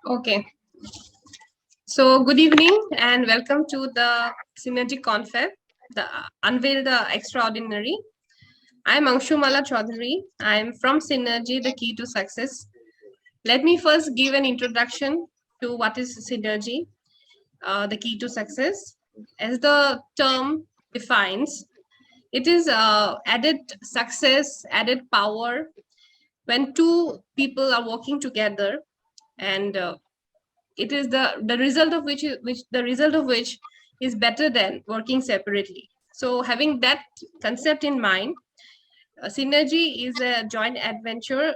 Okay, so good evening and welcome to the Synergic Confab, the Unveil the Extraordinary. I'm Angshumala Choudhury. I'm from Synergy, the key to success. Let me first give an introduction to what is Synergy, the key to success. As the term defines, it is added success, added power when two people are working together and it is the result of which is better than working separately. So having that concept in mind, synergy is a joint venture.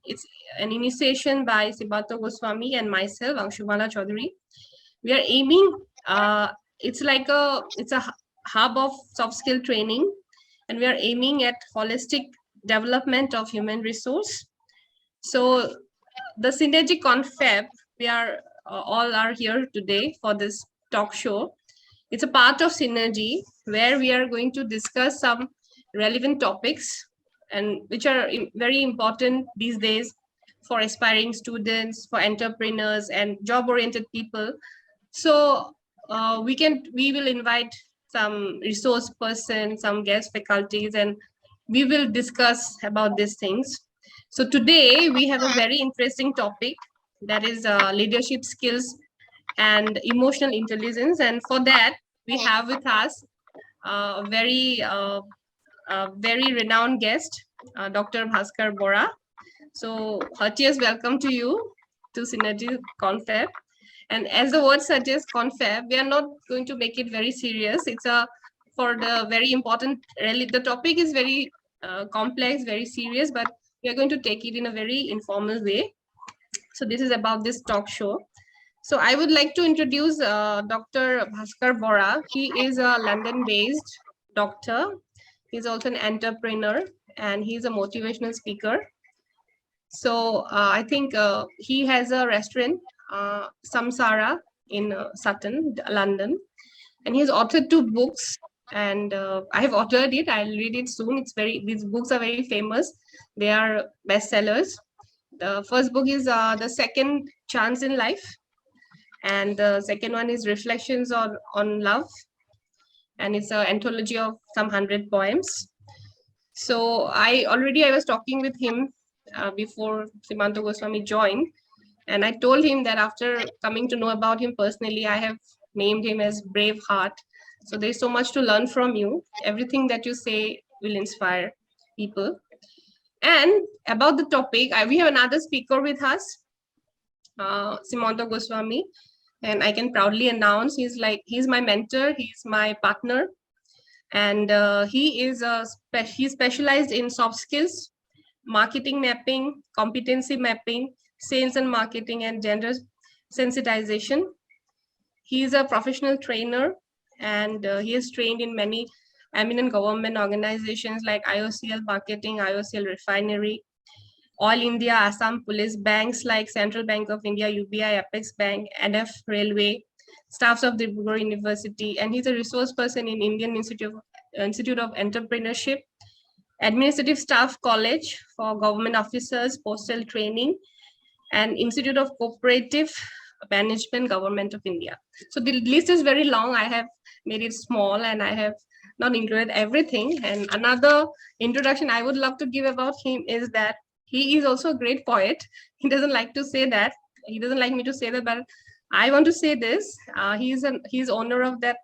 It's an initiation by Simanta Goswami and myself, Angshumala Choudhury. We are aiming, it's a hub of soft skill training, and we are aiming at holistic development of human resource. So the Synergy Confab, we are all are here today for this talk show. It's a part of Synergy where we are going to discuss some relevant topics and which are very important these days for aspiring students, for entrepreneurs and job-oriented people. So we will invite some resource person, some guest faculties, and we will discuss about these things. So today we have a very interesting topic, that is leadership skills and emotional intelligence. And for that, we have with us a very renowned guest, Dr. Bhaskar Bora. So heartiest welcome to you to Synergy Confab. And as the word suggests, confab, we are not going to make it very serious. It's a for the very important. Really, the topic is very complex, very serious, but we are going to take it in a very informal way. So this is about this talk show. So I would like to introduce Dr. Bhaskar Bora. He is a London-based doctor. He's also an entrepreneur and he's a motivational speaker. So I think he has a restaurant, Samsara, in Sutton, London, and he's authored two books. And I have authored it. I'll read it soon. These books are very famous. They are bestsellers. The first book is The Second Chance in Life, and the second one is Reflections on Love, and it's an anthology of some 100 poems. So I was talking with him before Simanta Goswami joined, and I told him that after coming to know about him personally, I have named him as Brave Heart. So there's so much to learn from you. Everything that you say will inspire people. And about the topic, we have another speaker with us, Simanta Goswami, and I can proudly announce he's my mentor, he's my partner, and he's specialized in soft skills, marketing mapping, competency mapping, sales and marketing, and gender sensitization. He is a professional trainer, and he is trained in many eminent government organizations like IOCL Marketing, IOCL Refinery, All India Assam Police, banks like Central Bank of India, UBI, Apex Bank, NF Railway, staffs of the Bora University, and he's a resource person in Indian Institute of Entrepreneurship, Administrative Staff College for Government Officers, Postal Training, and Institute of Cooperative Management, Government of India. So the list is very long. I have made it small and I have not included everything. And another introduction I would love to give about him is that he is also a great poet. He doesn't like to say that. He doesn't like me to say that, but I want to say this. He's owner of that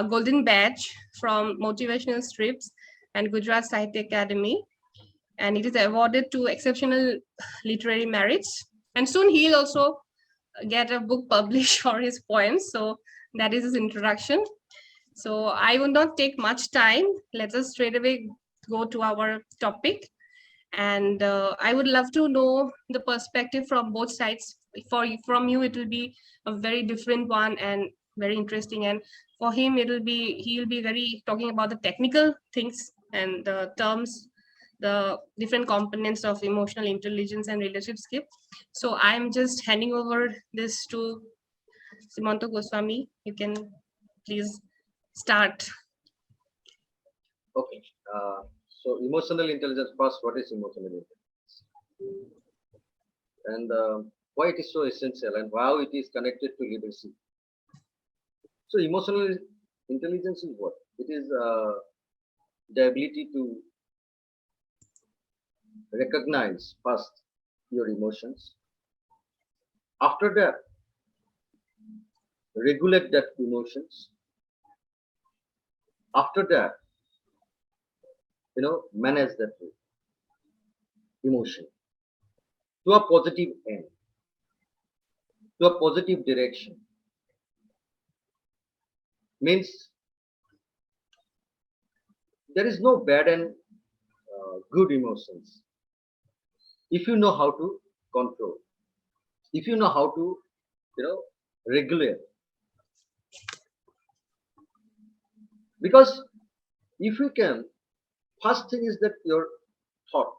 golden badge from Motivational Strips and Gujarat Sahitya Academy, and it is awarded to exceptional literary merits. And soon he'll also get a book published for his poems. So that is his introduction. So I will not take much time. Let us straight away go to our topic. And I would love to know the perspective from both sides. From you, it will be a very different one and very interesting. And for him, he'll be very talking about the technical things and the terms, the different components of emotional intelligence and leadership skill. So I'm just handing over this to Simanta Goswami. You can please start. Okay. So emotional intelligence first. What is emotional intelligence? And why it is so essential and how it is connected to leadership. So emotional intelligence is what? It is the ability to recognize first your emotions. After that, regulate that emotions. After that, manage that emotion to a positive end, to a positive direction. Means there is no bad and good emotions if you know how to control, if you know how to, regulate. Because if you can, first thing is that your thought,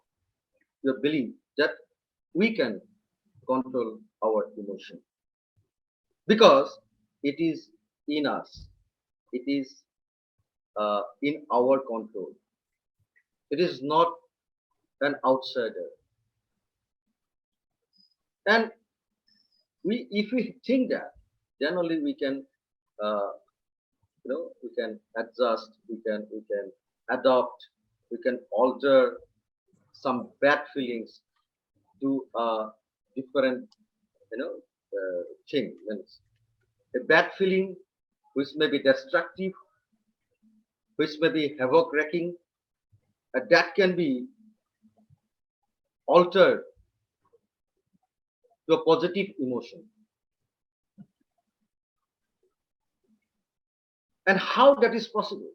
your belief that we can control our emotion because it is in us, it is in our control. It is not an outsider. And if we think that, then only we can, we can adjust, we can adopt, we can alter some bad feelings to a different, thing. Means a bad feeling which may be destructive, which may be havoc wreaking, that can be altered to a positive emotion. And how that is possible?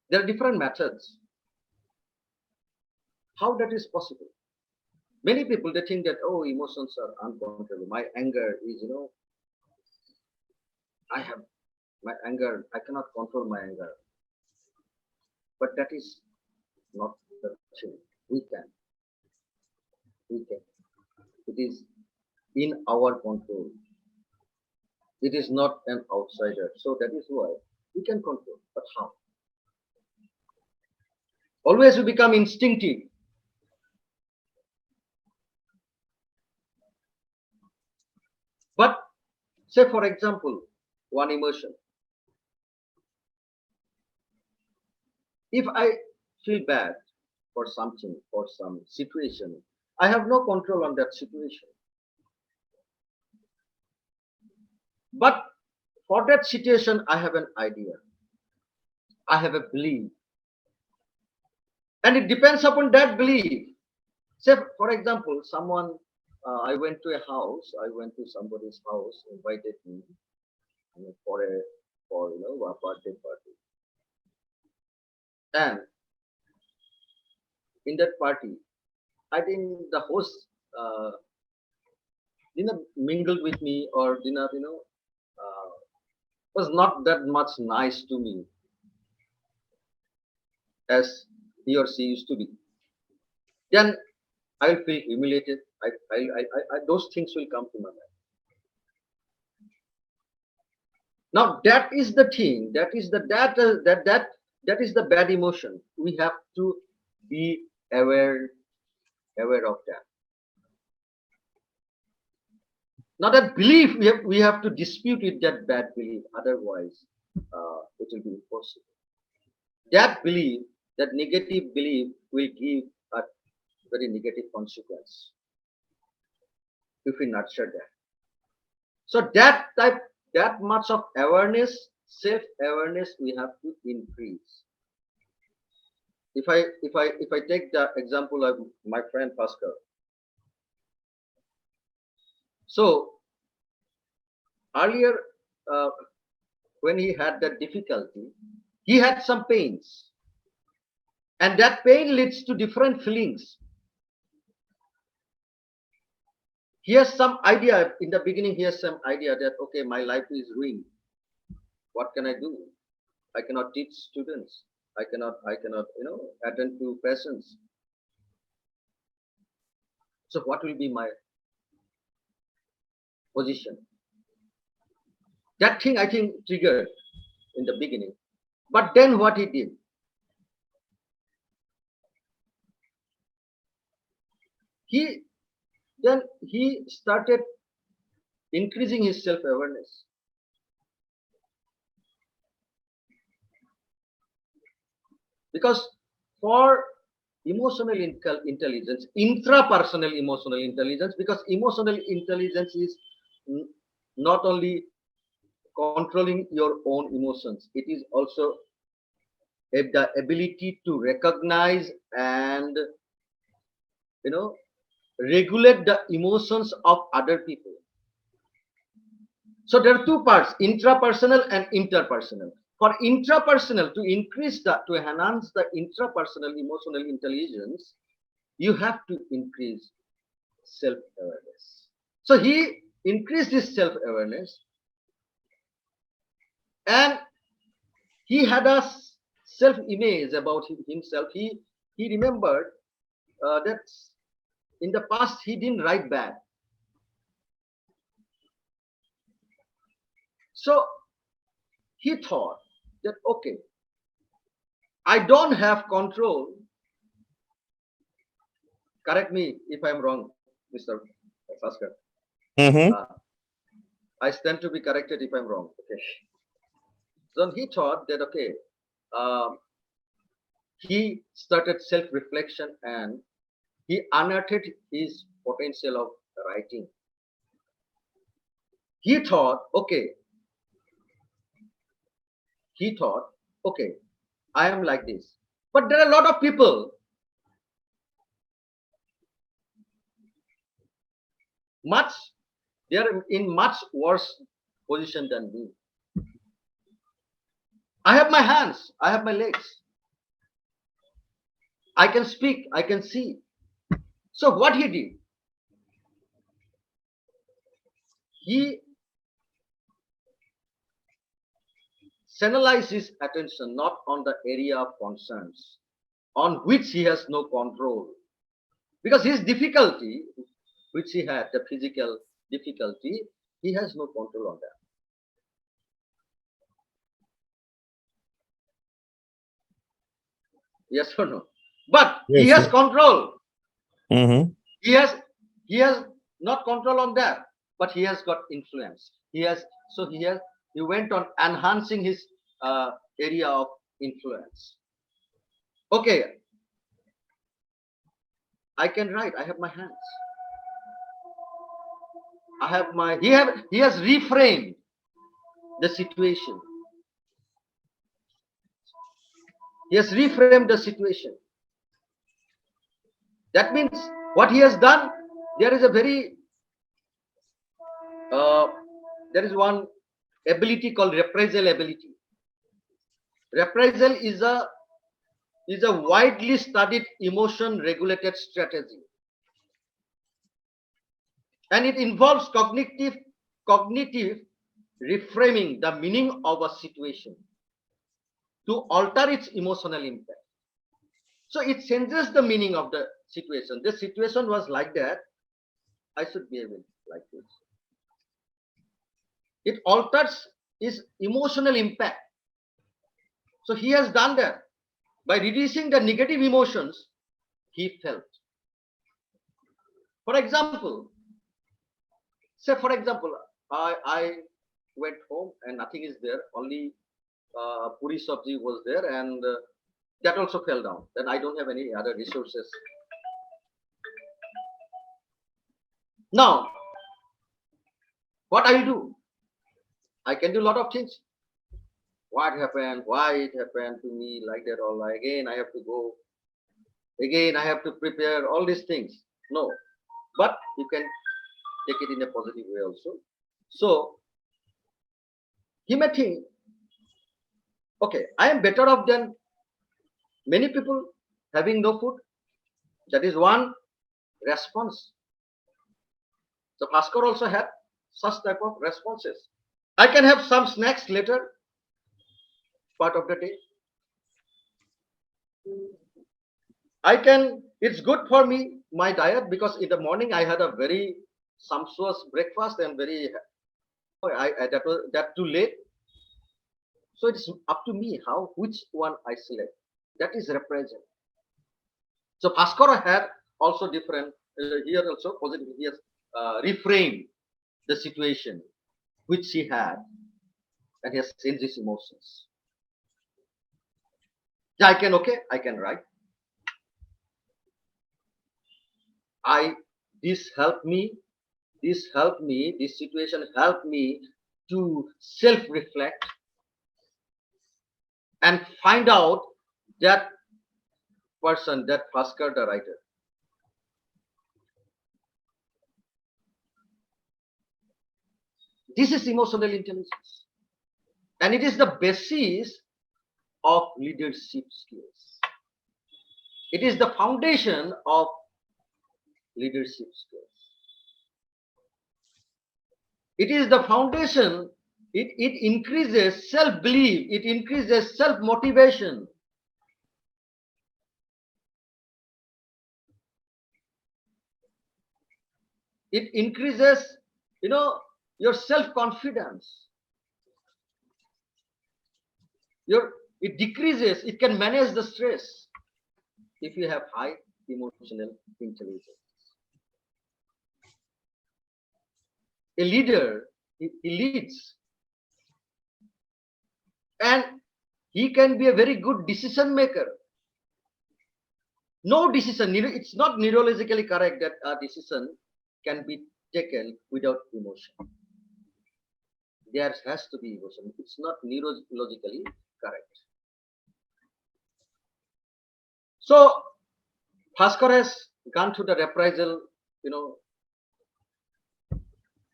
There are different methods. How that is possible? Many people they think that emotions are uncontrollable. My anger is I have my anger. I cannot control my anger. But that is not the thing. We can. We can. It is in our control. It is not an outsider. So that is why we can control. But how? Always we become instinctive. But say for example, one emotion. If I feel bad for something, for some situation, I have no control on that situation. But for that situation, I have an idea. I have a belief. And it depends upon that belief. Say, for example, I went to a house, I went to somebody's house, invited me for a birthday party. And in that party, I think the host uh, didn't mingle with me or didn't, was not that much nice to me as he or she used to be. Then I will feel humiliated. Those things will come to my mind. Now that is the thing. That is that is the bad emotion. We have to be aware of that. Now that belief we have to dispute with that bad belief. Otherwise, it will be impossible. That belief, that negative belief, will give a very negative consequence if we nurture that. So that much of awareness, self-awareness, we have to increase. If I take the example of my friend Bhaskar. So earlier, uh, when he had that difficulty, he had some pains, and that pain leads to different feelings. He has some idea in the beginning. He has some idea that okay, my life is ruined. What can I do? I cannot teach students. I cannot attend to patients. So what will be my position? That thing I think triggered in the beginning. But then what he did, he started increasing his self-awareness. Because for emotional intelligence, intrapersonal emotional intelligence, because emotional intelligence is not only controlling your own emotions, it is also the ability to recognize and, you know, regulate the emotions of other people. So there are two parts, intrapersonal and interpersonal. For intrapersonal, to enhance the intrapersonal emotional intelligence, you have to increase self-awareness. So he increased his self-awareness, and he had a self-image about himself. He remembered that in the past he didn't write bad. So he thought that, okay, I don't have control. Correct me if I'm wrong, Mr. Bhaskar. Mm-hmm. I stand to be corrected if I'm wrong. Okay. So he thought that, okay, he started self-reflection and he unearthed his potential of writing. He thought, okay, I am like this. But there are a lot of people, they are in much worse position than me. I have my hands, I have my legs. I can speak, I can see. So what he did, he channelized his attention not on the area of concerns on which he has no control. Because his difficulty, which he had, the physical difficulty, he has no control on that. Yes or no? But he Yes. has control. Mm-hmm. He has not control on that, but he has got influence. He went on enhancing his area of influence. Okay, I can write. I have my hands. I have my. He has reframed the situation. He has reframed the situation. That means what he has done. There is a very there is one ability called reprisal ability. Reprisal is a widely studied emotion regulated strategy, and it involves cognitive reframing the meaning of a situation to alter its emotional impact. So it changes the meaning of the situation. The situation was like that, I should behave like this. It alters its emotional impact. So he has done that by reducing the negative emotions he felt. For example, I went home and nothing is there, only puri sabji was there, and that also fell down. Then I don't have any other resources. Now, what I will do? I can do a lot of things. What happened? Why it happened to me like that? Or like, again, I have to go. Again, I have to prepare all these things. No, but you can take it in a positive way also. So he may think, okay, I am better off than many people having no food. That is one response. So Bhaskar also had such type of responses. I can have some snacks later, part of the day. It's good for me, my diet, because in the morning I had a very sumptuous breakfast and that too late. So it's up to me which one I select. That is represent. So Bhaskara had also different here also positive. He has reframed the situation which he had, and he has changed his emotions. Yeah, I can write. This helped me. This situation helped me to self-reflect and find out that person, that Bhaskar, the writer. This is emotional intelligence. And it is the basis of leadership skills. It is the foundation of leadership skills. It is the foundation. It increases self-belief. It increases self-motivation. It increases, your self-confidence. It decreases. It can manage the stress if you have high emotional intelligence. A leader, he leads, and he can be a very good decision maker. No decision, it's not neurologically correct that a decision can be taken without emotion. There has to be emotion. It's not neurologically correct. So Bhaskar has gone through the reprisal,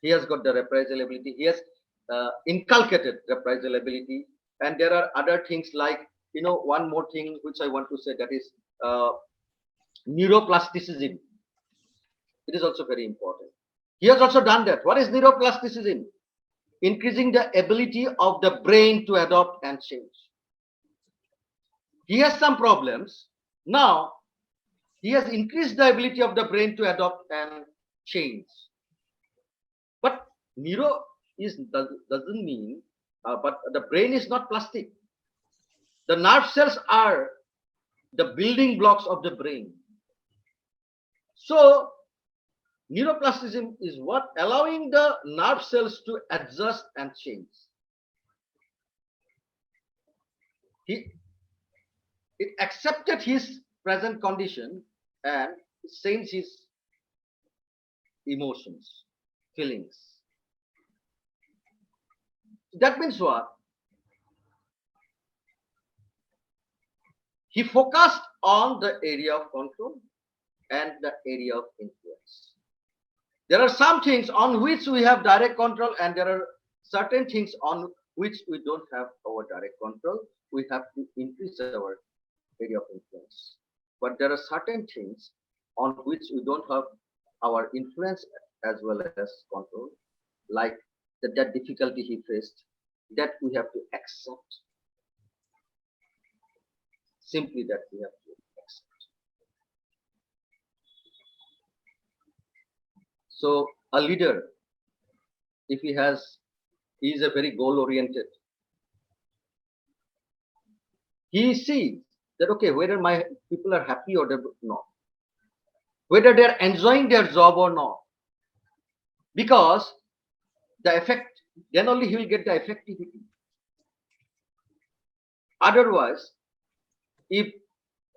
he has got the reprisal ability. He has inculcated reprisal ability. And there are other things like, one more thing which I want to say, that is neuroplasticity. It is also very important. He has also done that. What is neuroplasticity? Increasing the ability of the brain to adopt and change. He has some problems. Now, he has increased the ability of the brain to adopt and change. But neuro doesn't mean, but the brain is not plastic. The nerve cells are the building blocks of the brain. So, neuroplasticity is what? Allowing the nerve cells to adjust and change. It accepted his present condition and changed his emotions, feelings. That means what? He focused on the area of control and the area of influence. There are some things on which we have direct control, and there are certain things on which we don't have our direct control. We have to increase our area of influence. But there are certain things on which we don't have our influence as well as control, like that difficulty he faced, that we have to accept. Simply that we have to accept. So a leader, if he is a very goal-oriented, he sees that, okay, whether my people are happy or not, whether they're enjoying their job or not, because the effect, then only he will get the effectivity. Otherwise, if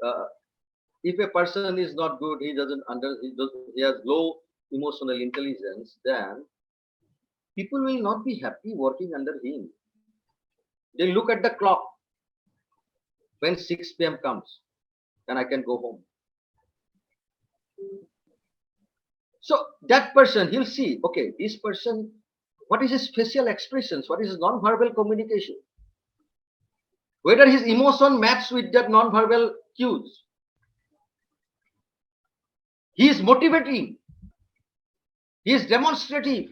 a person is not good, he has low emotional intelligence, then people will not be happy working under him. They look at the clock. When 6 p.m. comes, then I can go home. So that person, he'll see, okay, this person, what is his facial expressions? What is his non-verbal communication? Whether his emotion matches with that non-verbal cues. He is motivating. He is demonstrative.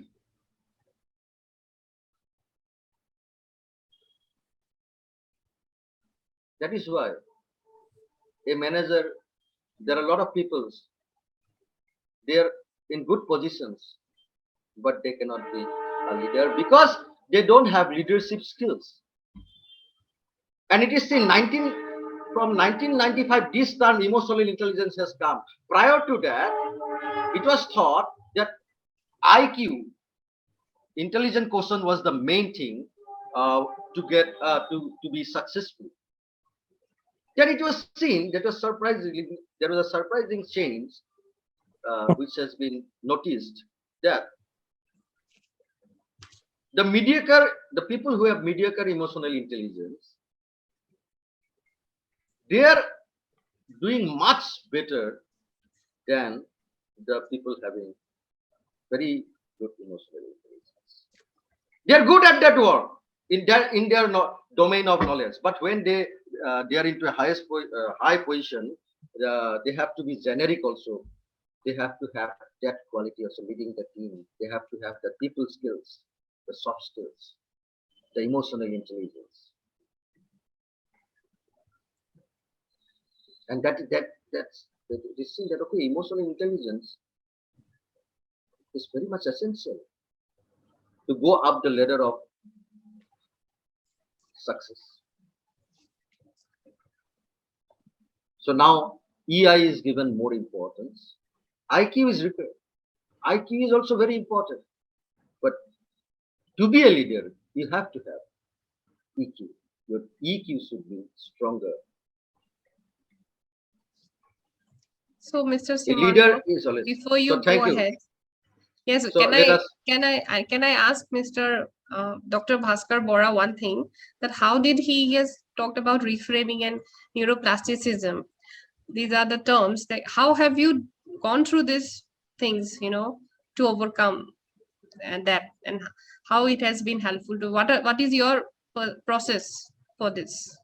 That is why a manager, there are a lot of people, they are in good positions, but they cannot be a leader because they don't have leadership skills. And it is from 1995, this term emotional intelligence has come. Prior to that, it was thought that IQ, intelligent quotient, was the main thing to get to be successful. Then it was seen that was surprisingly there was a surprising change which has been noticed, that the people who have mediocre emotional intelligence, they are doing much better than the people having very good emotional intelligence. They are good at that work in their domain of knowledge, but when they are into a high position, they have to be generic also. They have to have that quality also, leading the team. They have to have the people skills, the soft skills, the emotional intelligence, and that's this thing that okay, emotional intelligence is very much essential to go up the ladder of success. So now EI is given more importance. IQ is required. IQ is also very important. But to be a leader, you have to have EQ. Your EQ should be stronger. So, Mr. A Simanta, leader is always. before you So thank go you. ahead, yes, So let us. can I ask Mr. Dr. Bhaskar Bora one thing, that how did he has talked about reframing and neuroplasticism? These are the terms. Like, how have you gone through these things, to overcome and that, and how it has been helpful to what is your process for this?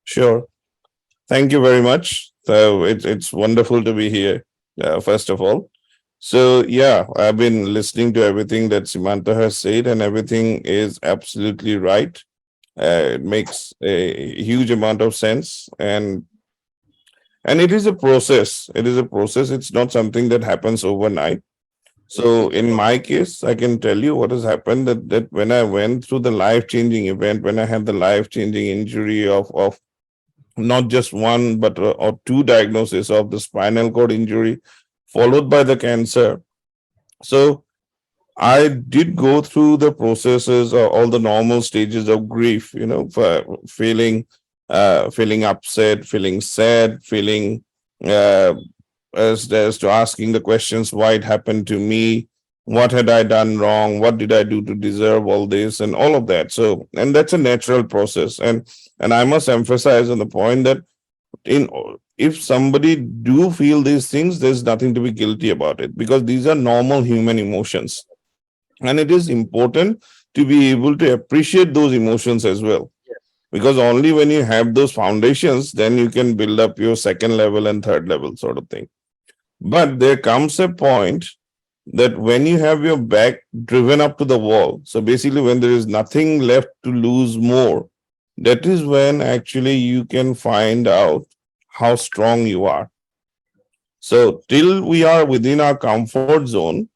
Sure. Thank you very much. So it's wonderful to be here, first of all. So yeah, I've been listening to everything that Simanta has said, and everything is absolutely right. It makes a huge amount of sense, and it is a process. It is a process. It's not something that happens overnight. So in my case, I can tell you what has happened, that when I went through the life-changing event, when I had the life-changing injury of not just one but or two diagnoses of the spinal cord injury followed by the cancer. So I did go through the processes or all the normal stages of grief, for feeling upset, feeling sad, feeling uh, as to asking the questions, why it happened to me, what had I done wrong, what did I do to deserve all this, and all of that. So, and that's a natural process, and I must emphasize on the point that in if somebody do feel these things, there's nothing to be guilty about it, because these are normal human emotions, and it is important to be able to appreciate those emotions as well, Yes. because only when you have those foundations, then you can build up your second level and third level sort of thing. But there comes a point that when you have your back driven up to the wall, so basically when there is nothing left to lose more, that is when actually you can find out how strong you are. So till we are within our comfort zone,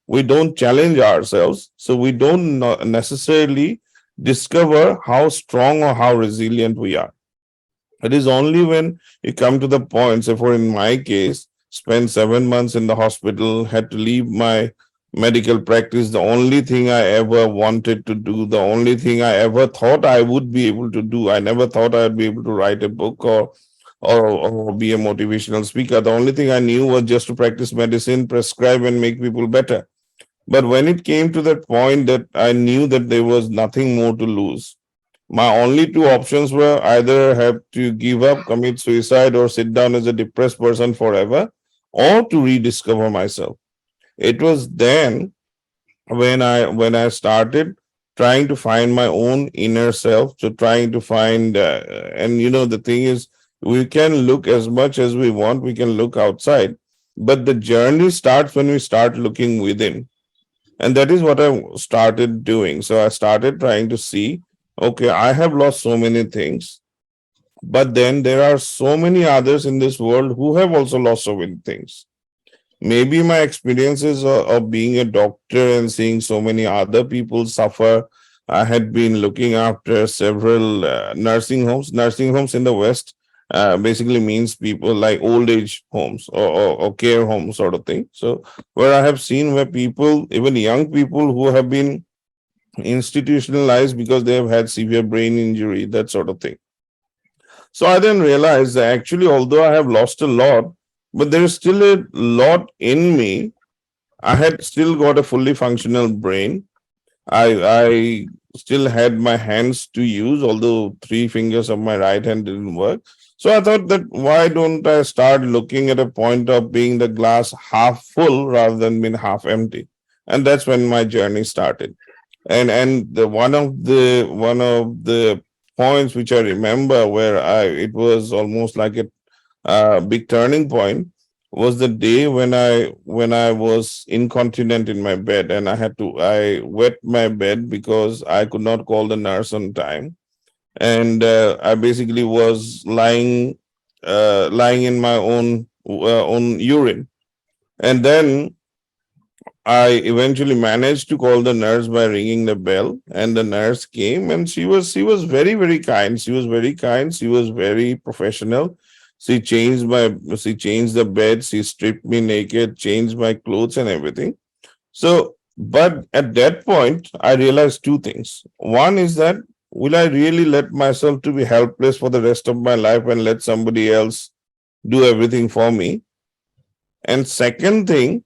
we don't challenge ourselves. So we don't necessarily discover how strong or how resilient we are. It is only when you come to the point, say for in my case, spent 7 months in the hospital, had to leave my medical practice, the only thing I ever wanted to do, the only thing I ever thought I would be able to do. I never thought I'd be able to write a book or be a motivational speaker. The only thing I knew was just to practice medicine, prescribe, and make people better. But when it came to that point that I knew that there was nothing more to lose, my only two options were either have to give up, commit suicide, or sit down as a depressed person forever, or to rediscover myself. It was then when I started trying to find my own inner self, so trying to find and the thing is, we can look as much as we want, we can look outside, but the journey starts when we start looking within, and that is what I started doing. So I started trying to see, okay, I have lost so many things, but then there are so many others in this world who have also lost so many things. Maybe my experiences of being a doctor and seeing so many other people suffer. I had been looking after several nursing homes in the West. basically means people like old age homes or care homes sort of thing. So where I have seen where people, even young people who have been institutionalized because they have had severe brain injury, that sort of thing. So I then realized that actually, although I have lost a lot, but there is still a lot in me. I had still got a fully functional brain. I still had my hands to use, although three fingers of my right hand didn't work. So I thought that why don't I start looking at a point of being the glass half full rather than being half empty? And that's when my journey started. And the one of the points which I remember where I it was almost like a big turning point was the day when I was incontinent in my bed, and I wet my bed because I could not call the nurse on time, and I basically was lying in my own urine, and then I eventually managed to call the nurse by ringing the bell, and the nurse came, and she was very very kind. She was very kind. She was very professional. She changed the bed. She stripped me naked, changed my clothes and everything. So, but at that point, I realized two things. One is that will I really let myself to be helpless for the rest of my life and let somebody else do everything for me? And second thing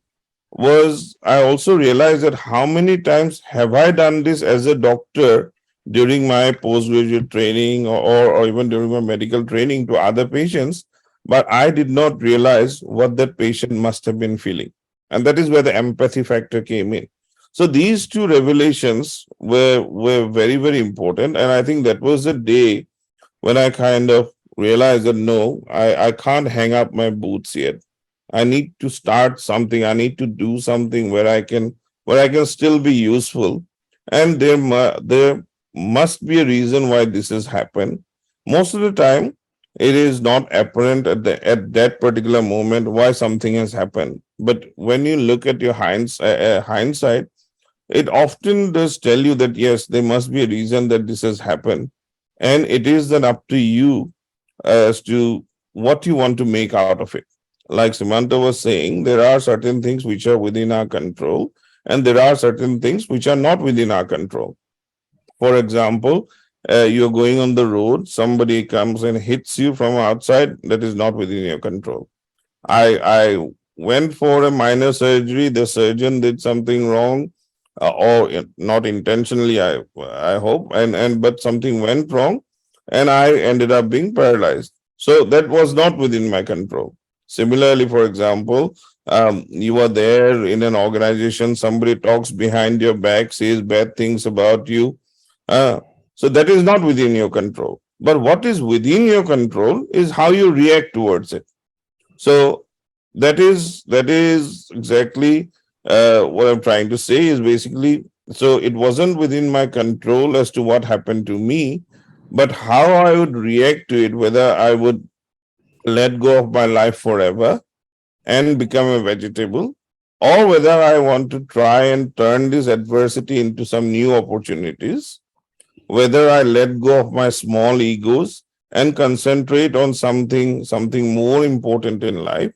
was I also realized that how many times have I done this as a doctor during my postgraduate training or even during my medical training to other patients, but I did not realize what that patient must have been feeling. And that is where the empathy factor came in. So these two revelations were very, very important. And I think that was the day when I kind of realized that no, I can't hang up my boots yet. I need to start something. I need to do something where I can still be useful. And there must be a reason why this has happened. Most of the time, it is not apparent at that particular moment why something has happened. But when you look at your hindsight, it often does tell you that yes, there must be a reason that this has happened, and it is then up to you as to what you want to make out of it. Like Simanta was saying, there are certain things which are within our control, and there are certain things which are not within our control. For example, you're going on the road, somebody comes and hits you from outside, that is not within your control. I went for a minor surgery. The surgeon did something wrong, or not intentionally. I hope, and but something went wrong, and I ended up being paralyzed. So that was not within my control. Similarly, for example, you are there in an organization. Somebody talks behind your back, says bad things about you. Uh, so that is not within your control. But what is within your control is how you react towards it. So that is exactly what I'm trying to say is basically, so it wasn't within my control as to what happened to me, but how I would react to it, whether I would let go of my life forever and become a vegetable, or whether I want to try and turn this adversity into some new opportunities, whether I let go of my small egos and concentrate on something more important in life,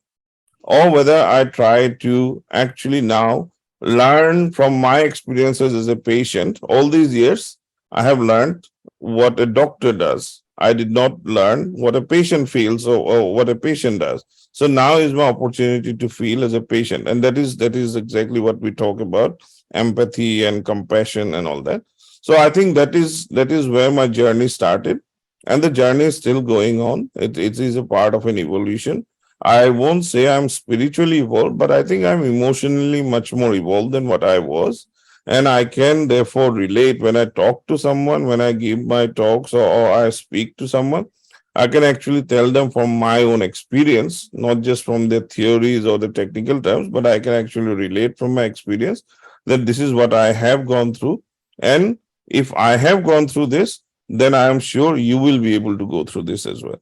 or whether I try to actually now learn from my experiences as a patient. All these years, I have learned what a doctor does. I did not learn what a patient feels or what a patient does. So now is my opportunity to feel as a patient, and that is exactly what we talk about: empathy and compassion and all that. So I think that is where my journey started, and the journey is still going on. It is a part of an evolution. I won't say I'm spiritually evolved, but I think I'm emotionally much more evolved than what I was. And I can therefore relate when I talk to someone, when I give my talks or I speak to someone. I can actually tell them from my own experience, not just from their theories or the technical terms, but I can actually relate from my experience that this is what I have gone through. And if I have gone through this, then I am sure you will be able to go through this as well.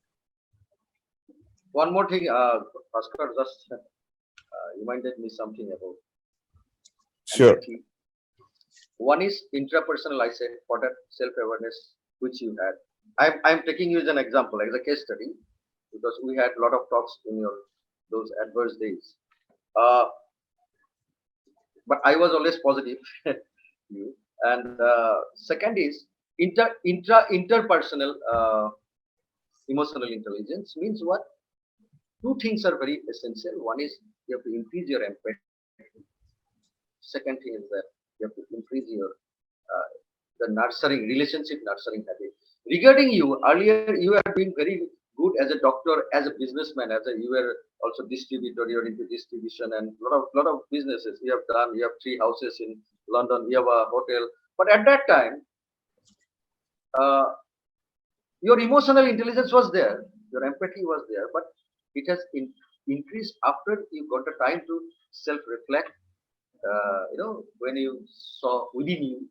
One more thing, Bhaskar just reminded me something about Sure. empathy. One is intrapersonal, I said, for that self awareness which you had. I'm taking you as an example, as a case study. because we had a lot of talks in your those adverse days. Uh, but I was always positive. You. And second is interpersonal emotional intelligence means what? Two things are very essential. One is you have to increase your empathy. Second thing is that you have to increase your uh, the nurturing relationship nurturing habit. Regarding you, earlier you have been very good as a doctor, as a businessman, you were also distributor. You're into distribution and lot of businesses you have done. You have 3 houses in London. You have a hotel. But at that time, uh, your emotional intelligence was there, your empathy was there, but it has increased after you got the time to self-reflect. When you saw within you,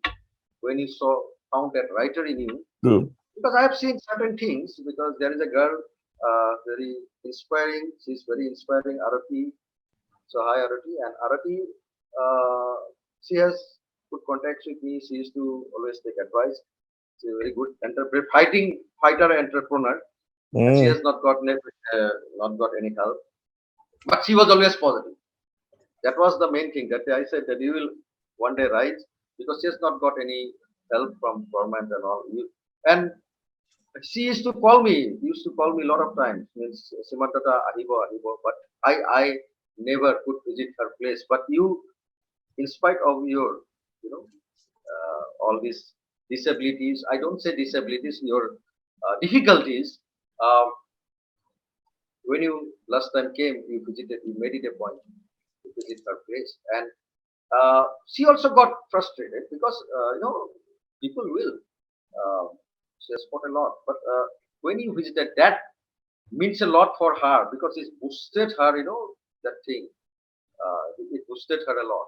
when you saw found that writer in you. True. Because I have seen certain things. Because there is a girl, very inspiring. She's very inspiring, Arati. So hi Arati, and Arati, she has good contacts with me. She used to always take advice. She's a very good entrepreneur, fighter entrepreneur, and she Mm, has not got any help. But she was always positive. That was the main thing. That I said that you will one day rise, because she has not got any help from government and all. And she used to call me a lot of times. Means Simanta Ahibo Ahibo, but I never could visit her place. But you, in spite of your, all these disabilities, I don't say disabilities, your difficulties. Um, when you last time came, you made it a point to visit her place, and she also got frustrated because people will. Uh, she has fought a lot, but when you visited, that means a lot for her because it boosted her. That thing. It boosted her a lot,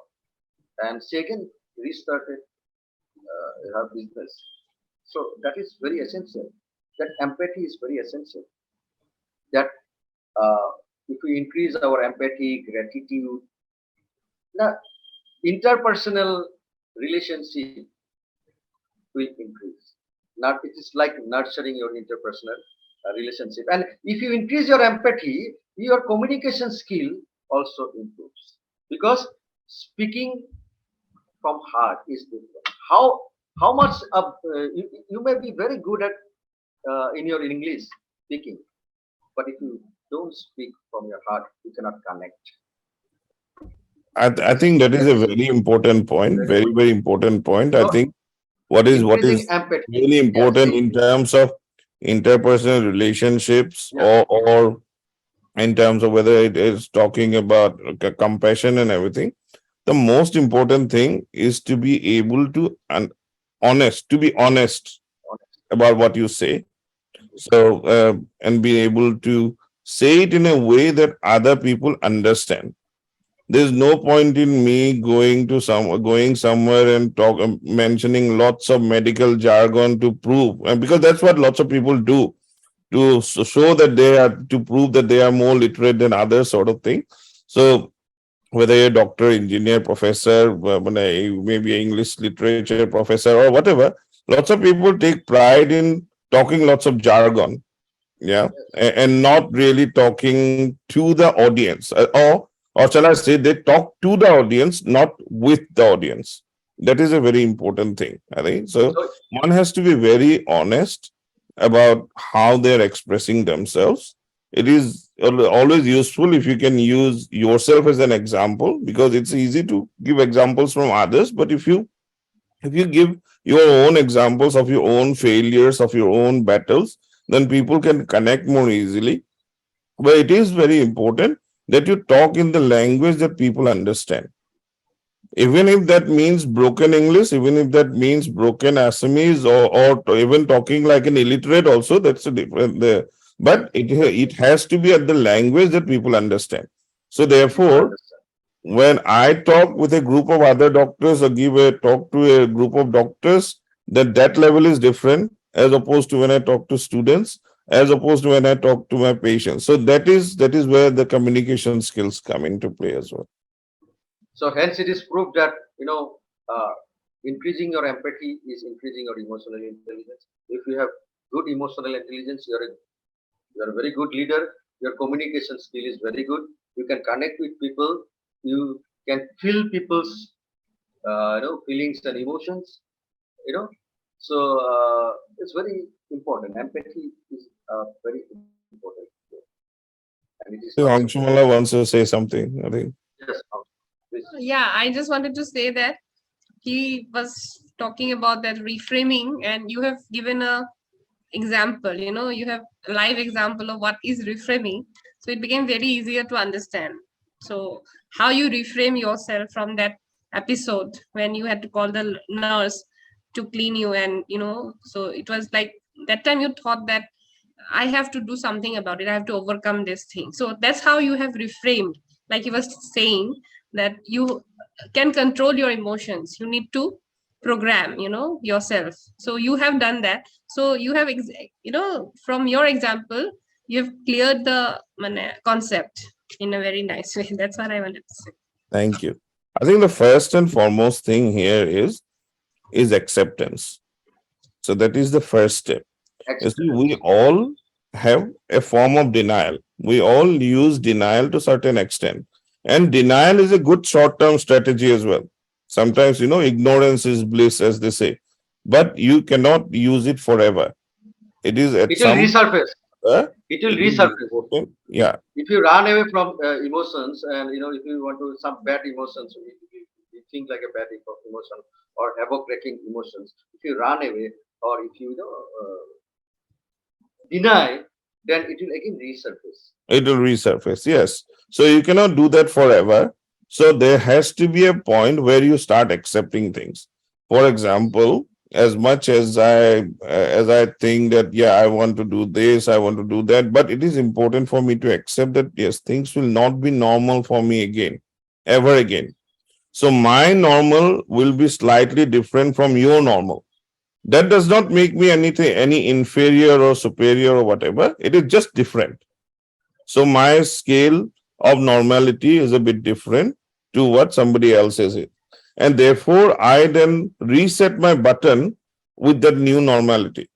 and she again restarted her business. So that is very essential. That empathy is very essential. That uh, if we increase our empathy, gratitude, the interpersonal relationship will increase. Not it is like nurturing your interpersonal relationship. And if you increase your empathy, your communication skill also improves because speaking from heart is different. How much you may be very good at in your English speaking, but if you don't speak from your heart, you cannot connect. I think that is That a is very important point. very Very, important. very important point. I So think what increasing is empathy. really Yes. important in terms of interpersonal relationships, Yeah. or in terms of whether it is talking about compassion and everything, the most important thing is to be able to to be honest Honest. about what you say. So and be able to say it in a way that other people understand. There's no point in me going somewhere and mentioning lots of medical jargon to prove, and because that's what lots of people do, to show that they are, to prove that they are more literate than others, sort of thing. So whether you're a doctor, engineer, professor, maybe an English literature professor or whatever, lots of people take pride in talking lots of jargon, yeah, Yes. and not really talking to the audience, or shall I say, they talk to the audience, not with the audience. That is a very important thing, I think. So So one has to be very honest about how they're expressing themselves. It is always useful if you can use yourself as an example, because it's easy to give examples from others, but if you give your own examples of your own failures, of your own battles, then people can connect more easily. But it is very important that you talk in the language that people understand. Even if that means broken English, even if that means broken Assamese, or even talking like an illiterate, also, that's a different there. But it has to be at the language that people understand. So people therefore, understand. when I talk with a group of other doctors or give a talk to a group of doctors, that level is different as opposed to when I talk to students, as opposed to when I talk to my patients. So that is where the communication skills come into play as well. So hence it is proved that uh, increasing your empathy is increasing your emotional intelligence. If you have good emotional intelligence, You are a very good leader. Your communication skill is very good. You can connect with people. You can feel people's feelings and emotions. You know, so it's very important. Empathy is very important, and it is not simple. Angshumala wants to say something, I think. Yes, please. Yeah, I just wanted to say that he was talking about that reframing, and you have given a example, you have a live example of what is reframing, so it became very easier to understand. So how you reframe yourself from that episode when you had to call the nurse to clean you, and so it was like that time you thought that I have to do something about it, I have to overcome this thing. So that's how you have reframed. Like he was saying that you can control your emotions, you need to program yourself. So you have done that. So you have from your example you have cleared the concept in a very nice way. That's what I wanted to say. Thank you. I think the first and foremost thing here is acceptance. So that is the first step. You see, Excellent. we all have a form of denial. We all use denial to certain extent. And denial is a good short-term strategy as well. Sometimes, ignorance is bliss, as they say. But you cannot use it forever. It is at It will some resurface. It will it is resurface. important. Yeah. If you run away from emotions, and if you want to some bad emotions, you think like a bad emotion or havoc-wreaking emotions. If you run away, or if you deny, then it will again resurface. It will resurface. Yes. So you cannot do that forever. So there has to be a point where you start accepting things. For example, as much as I think that yeah, I want to do this, I want to do that, but it is important for me to accept that yes, things will not be normal for me again, ever again. So my normal will be slightly different from your normal. That does not make me anything any inferior or superior or whatever. It is just different. So my scale of normality is a bit different to what somebody else is. And therefore, I then reset my button with that new normality,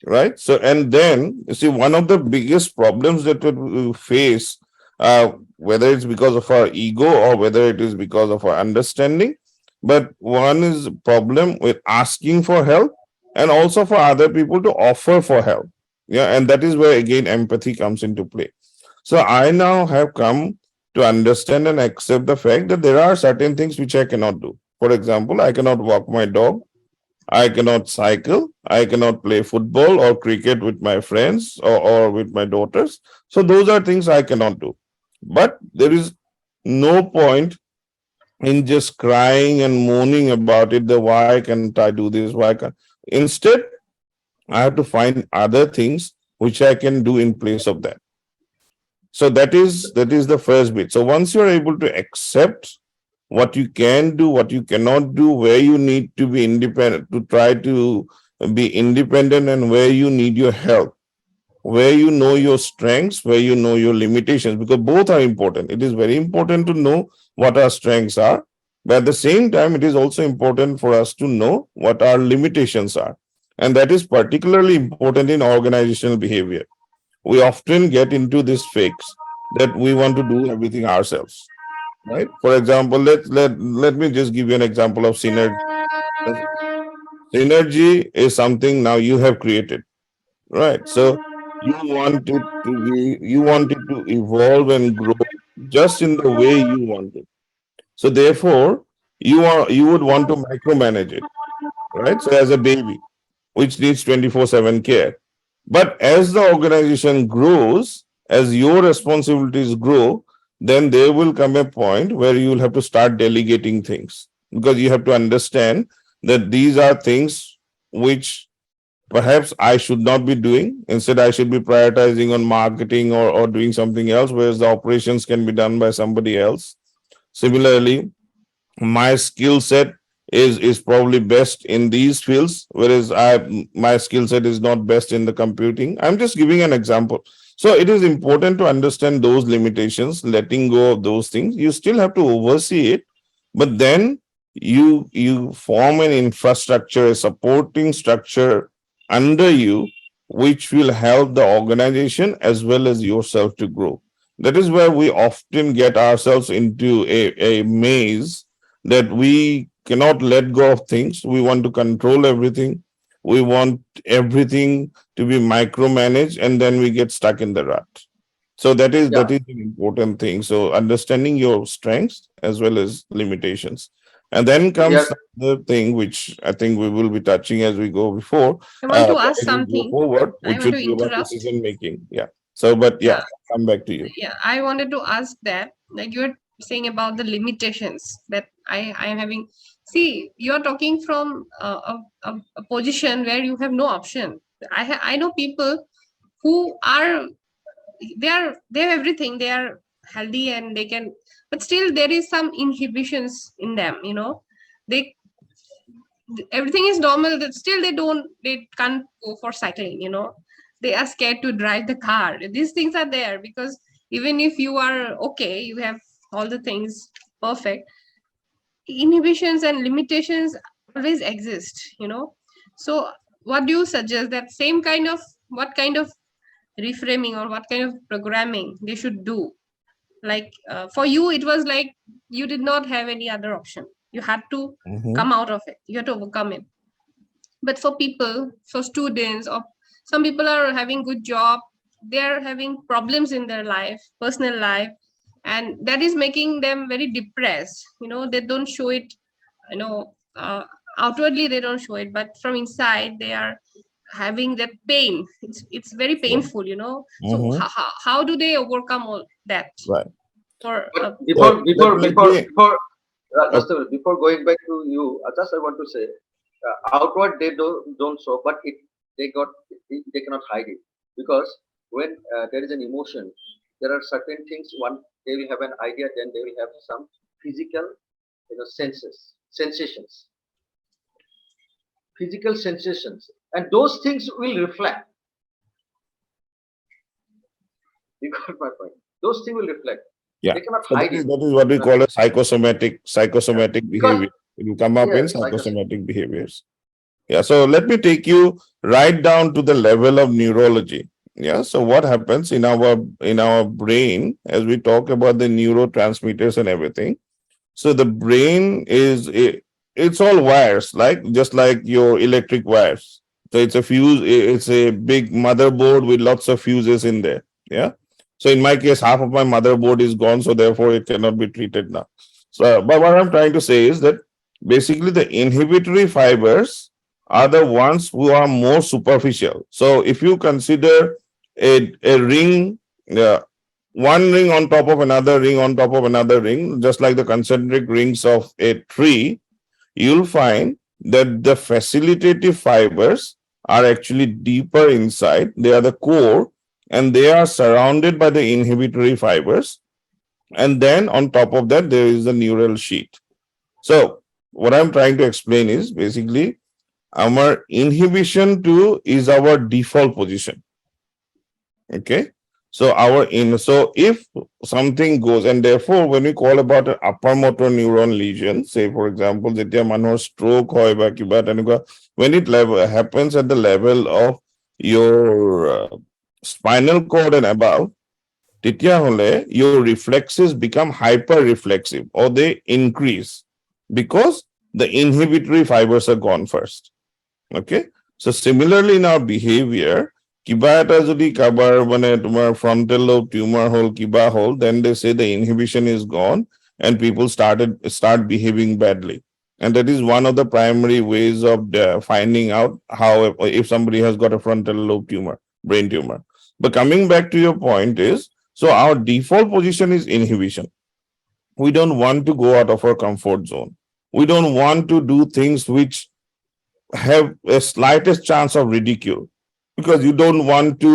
right? So, and then you see, one of the biggest problems that we face, whether it's because of our ego or whether it is because of our understanding, but one is problem with asking for help and also for other people to offer for help. Yeah, and that is where again empathy comes into play. So I now have come to understand and accept the fact that there are certain things which I cannot do. For example, I cannot walk my dog, I cannot cycle, I cannot play football or cricket with my friends or with my daughters. So those are things I cannot do. But there is no point in just crying and moaning about it, that why can't I do this? Why can't instead I have to find other things which I can do in place of that. So that is the first bit. So once you're able to accept what you can do, what you cannot do, where you need to be independent, to try to be independent, and where you need your help, where you know your strengths, where you know your limitations, because both are important. It is very important to know what our strengths are, but at the same time, it is also important for us to know what our limitations are. And that is particularly important in organizational behavior. We often get into this fix that we want to do everything ourselves, right? For example, let me just give you an example of synergy. Synergy is something now you have created, right? So you want it to evolve and grow just in the way you want it. So therefore, you would want to micromanage it, right? So as a baby, which needs 24/7 care. But as the organization grows, as your responsibilities grow, then there will come a point where you will have to start delegating things, because you have to understand that these are things which perhaps I should not be doing. Instead, I should be prioritizing on marketing or doing something else, whereas the operations can be done by somebody else. Similarly, my skill set is probably best in these fields, whereas my skill set is not best in the computing. I'm just giving an example. So it is important to understand those limitations, letting go of those things. You still have to oversee it, but then you form an infrastructure, a supporting structure under you, which will help the organization as well as yourself to grow. That is where we often get ourselves into a maze that we cannot let go of things. We want to control everything. We want everything to be micromanaged, and then we get stuck in the rut. So Yeah, that is an important thing. So understanding your strengths as well as limitations. And then yes, comes the thing which I think we will be touching as we go before, I want to ask as we go something. forward, I which want should to be about interrupt. decision making. Yeah. So, but yeah, Yeah, come back to you. yeah. I wanted to ask that, like you're saying about the limitations that I am having. See, you're talking from a position where you have no option. I know people who are they have everything. They are healthy and they can, but still there is some inhibitions in them. They everything is normal, that still they can't go for cycling. They are scared to drive the car. These things are there because even if you are okay, you have all the things perfect, inhibitions and limitations always exist. So what do you suggest, that same kind of, what kind of reframing or what kind of programming they should do? Like for you it was like you did not have any other option, you had to Mhm. come out of it, you had to overcome it. But for people, for students, or some people are having good job, they're having problems in their life, personal life, and that is making them very depressed. They don't show it, you know outwardly they don't show it, but from inside they are having that pain. It's very Sure. painful. So Mhm. how do they overcome all that? Right. For but So before let, before let before me, before uh, just a minute, before going back to you, just I want to say, outward they don't show, but they got they cannot hide it, because when there is an emotion, there are certain things. One, they will have an idea, then they will have some physical, physical sensations, and those things will reflect. You got my point. Those things will reflect. yeah. They cannot So hide it. that is what we call a Yeah. psychosomatic Because behavior. It will come up in yes, like psychosomatic behaviors. Yeah, so let me take you right down to the level of neurology. Yeah, so what happens in our brain as we talk about the neurotransmitters and everything. So the brain it's all wires, like just like your electric wires. So it's a fuse, it's a big motherboard with lots of fuses in there. Yeah. So in my case, half of my motherboard is gone, so therefore it cannot be treated now. So, but what I'm trying to say is that basically the inhibitory fibers are the ones who are more superficial. So if you consider a ring, uh, one ring on top of another ring on top of another ring, just like the concentric rings of a tree, you'll find that the facilitative fibers are actually deeper inside. They are the core, and they are surrounded by the inhibitory fibers. And then on top of that, there is the neural sheet. So, what I'm trying to explain is basically our inhibition too is our default position. Okay. So so if something goes, and therefore when we call about an upper motor neuron lesion, say for example, যেতিয়া মানুহৰ stroke হয় বা কিবা তেনেকুৱা, when it happens at the level of your spinal cord and above, তেতিয়াহলে your reflexes become hyper reflexive or they increase because the inhibitory fibers are gone first. Okay, so similarly in our behavior, কিবা এটা যদি কাৰোবাৰ মানে তোমাৰ frontal lobe tumor হল কিবা হল, then they say the inhibition is gone and people start behaving badly. And that is one of the primary ways of finding out how if somebody has got a frontal lobe tumor, brain tumor. But coming back to your point is, so our default position is inhibition. We don't want to go out of our comfort zone. We don't want to do things which have a slightest chance of ridicule, because you don't want to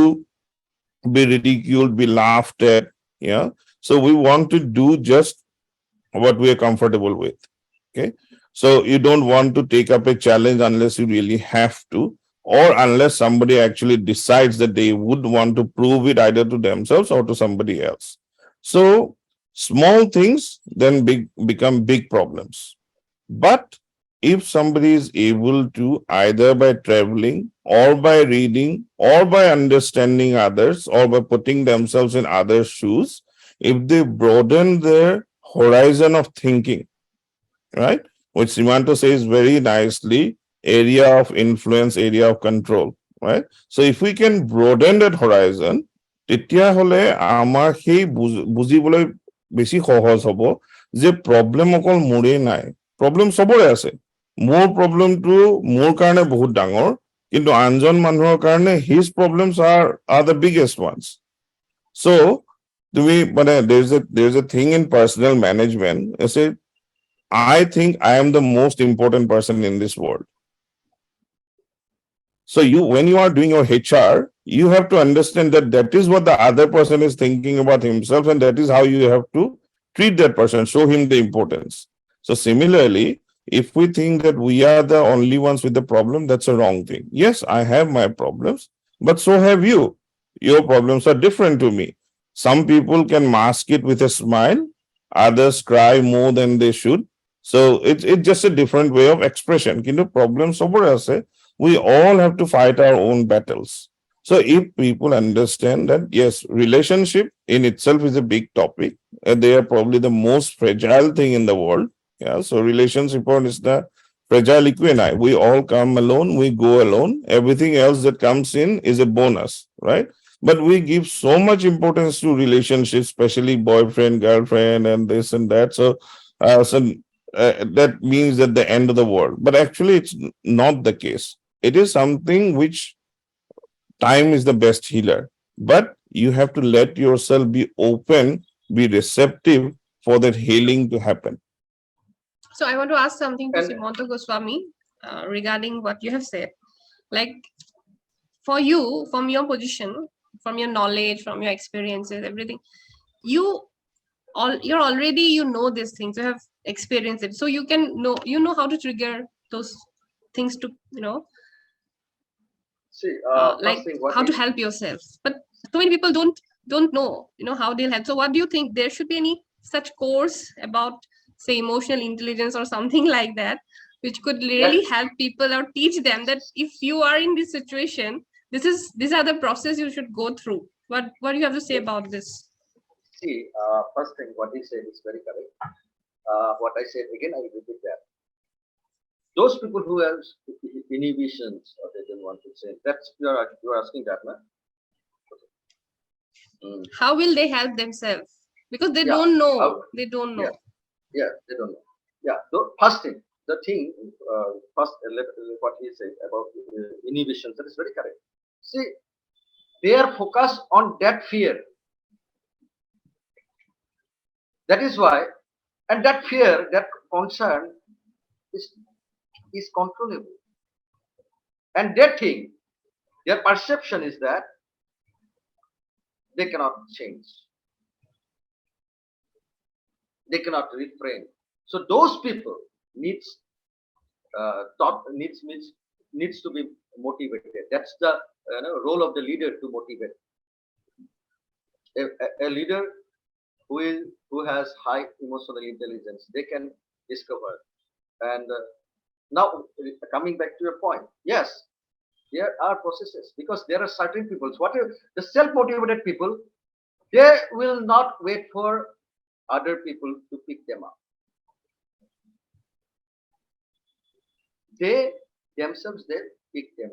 be ridiculed, be laughed at. Yeah. So we want to do just what we are comfortable with. Okay. So you don't want to take up a challenge unless you really have to, or unless somebody actually decides that they would want to prove it either to themselves or to somebody else. So small things then become big problems. But if somebody is able to, either by traveling or by reading or by understanding others or by putting themselves in others' shoes, if they broaden their horizon of thinking, right? Which Simanta says very nicely, area of influence, area of control, right? So if we can broaden that horizon, তেতিয়াহ'লে আমাৰ সেই বুজিবলৈ বেছি সহজ হ'ব যে problem অকল মোৰেই নাই, প্ৰব্লেম চবৰে আছে। মোৰ প্ৰব্লেমটো মোৰ কাৰণে বহুত ডাঙৰ, কিন্তু আনজন মানুহৰ কাৰণে his problems are the biggest ones. So তুমি মানে there's a thing in personal management, I think I am the most important person in this world. So when you are doing your HR, you have to understand that that is what the other person is thinking about himself, and that is how you have to treat that person, show him the importance. So similarly, if we think that we are the only ones with the problem, that's a wrong thing. Yes, I have my problems, but so have you. Your problems are different to me. Some people can mask it with a smile, others cry more than they should. So it's just a different way of expression. Kintu problem sobore ase, we all have to fight our own battles. So if people understand that, yes, relationship in itself is a big topic, they are probably the most fragile thing in the world. Yeah, so relationship is the fragile equine. We all come alone, we go alone. Everything else that comes in is a bonus, right? But we give so much importance to relationships, especially boyfriend, girlfriend, and this and that. So that means at the end of the world. But actually, it's not the case. It is something which time is the best healer. But you have to let yourself be open, be receptive for that healing to happen. So I want to ask something to And Simanta Goswami regarding what you have said. Like, for you, from your position, from your knowledge, from your experiences, everything, you're already, you know these things, you have experienced it, so you know how to trigger those things to, see, like first thing, what how to is, help yourself. But so many people don't know, how they'll help. So what do you think, there should be any such course about, say, emotional intelligence or something like that, which could really that, help people or teach them that if you are in this situation, these are the process you should go through. What do you have to say about this? see, first thing, what he said is very correct. What I said, again, I repeat that. Those people who have inhibitions, or they don't want to say, that's, you're asking that, man. How will they help themselves? Because they Yeah. don't know. Yeah. Yeah, they don't know. Yeah. So first thing, the thing, first, what he said about inhibitions, that is very correct. See, they are focused on that fear. That is why, and that fear, that concern is controllable. And that thing, their perception is that they cannot change. They cannot refrain. So those people needs needs to be motivated. That's the role of the leader, to motivate. A leader who has high emotional intelligence, they can discover. And now coming back to your point, yes, there are processes, because there are certain people. What are the self-motivated people? They will not wait for other people to pick them up. They themselves, they pick them.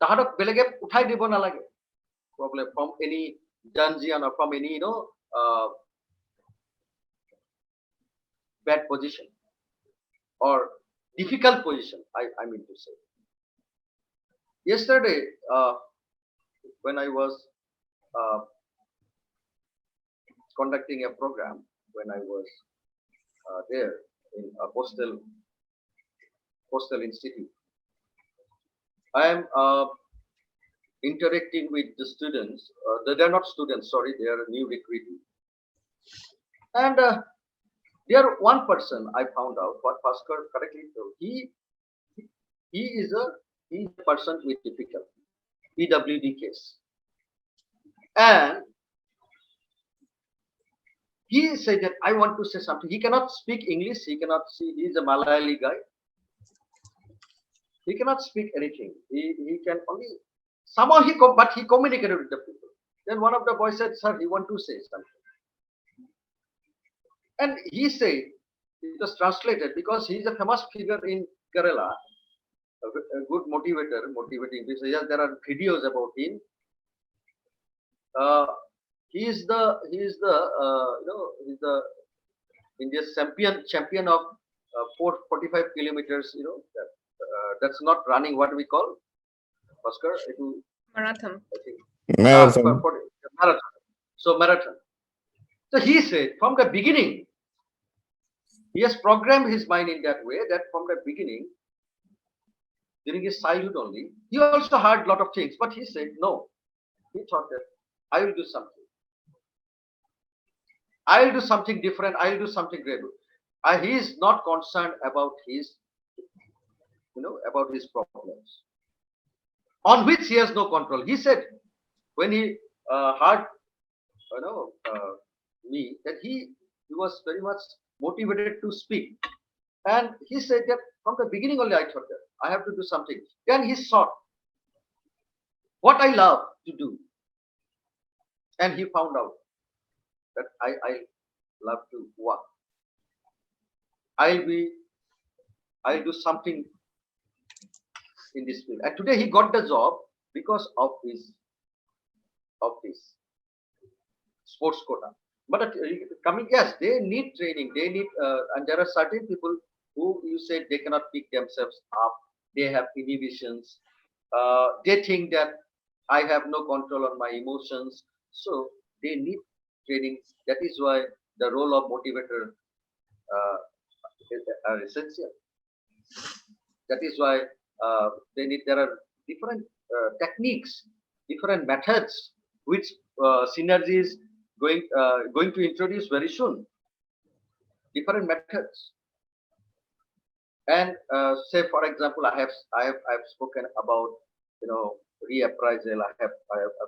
তাহাঁতক বেলেগে উঠাই দিব নালাগে, problem from any dungeon or from any bad position or difficult position, I mean to say. Yesterday, when I was conducting a program, when I was there in a postal institute, I am interacting with the students. They're not students, sorry, they are new recruitee. And there one person I found out, what Bhaskar correctly told, he is a person with difficult PWD case. And he said that I want to say something. He cannot speak English. He cannot see. He's a Malayali guy. He cannot speak anything. He can only somehow but he communicated with the people. Then one of the boys said, "Sir, he want to say something," and he said it was translated because he is a famous figure in Kerala, a good motivator, motivating. Yes, there are videos about him. He's the India's champion of 445 kilometers. That's not running. What we call Bhaskar? Marathon. I think Marathon. marathon. So marathon. So he said from the beginning, he has programmed his mind in that way that from the beginning, during his childhood only, he also heard a lot of things, but he said no. He thought that I will do something. I will do something different. I will do something great. He is not concerned about his, about his problems, on which he has no control. He said when he heard, me, that he was very much motivated to speak, and he said that from the beginning only I thought that I have to do something. Then he sought what I love to do, and he found out that I love to work. I'll do something in this field. And today he got the job because of this sports quota. But coming, yes, they need training. They need, and there are certain people who you said they cannot pick themselves up. They have inhibitions. They think that I have no control on my emotions. So they need training. That is why the role of motivator are essential. That is why there are different techniques, different methods which Synergy is going to introduce very soon. Different methods, and say for example, I have spoken about reappraisal. I have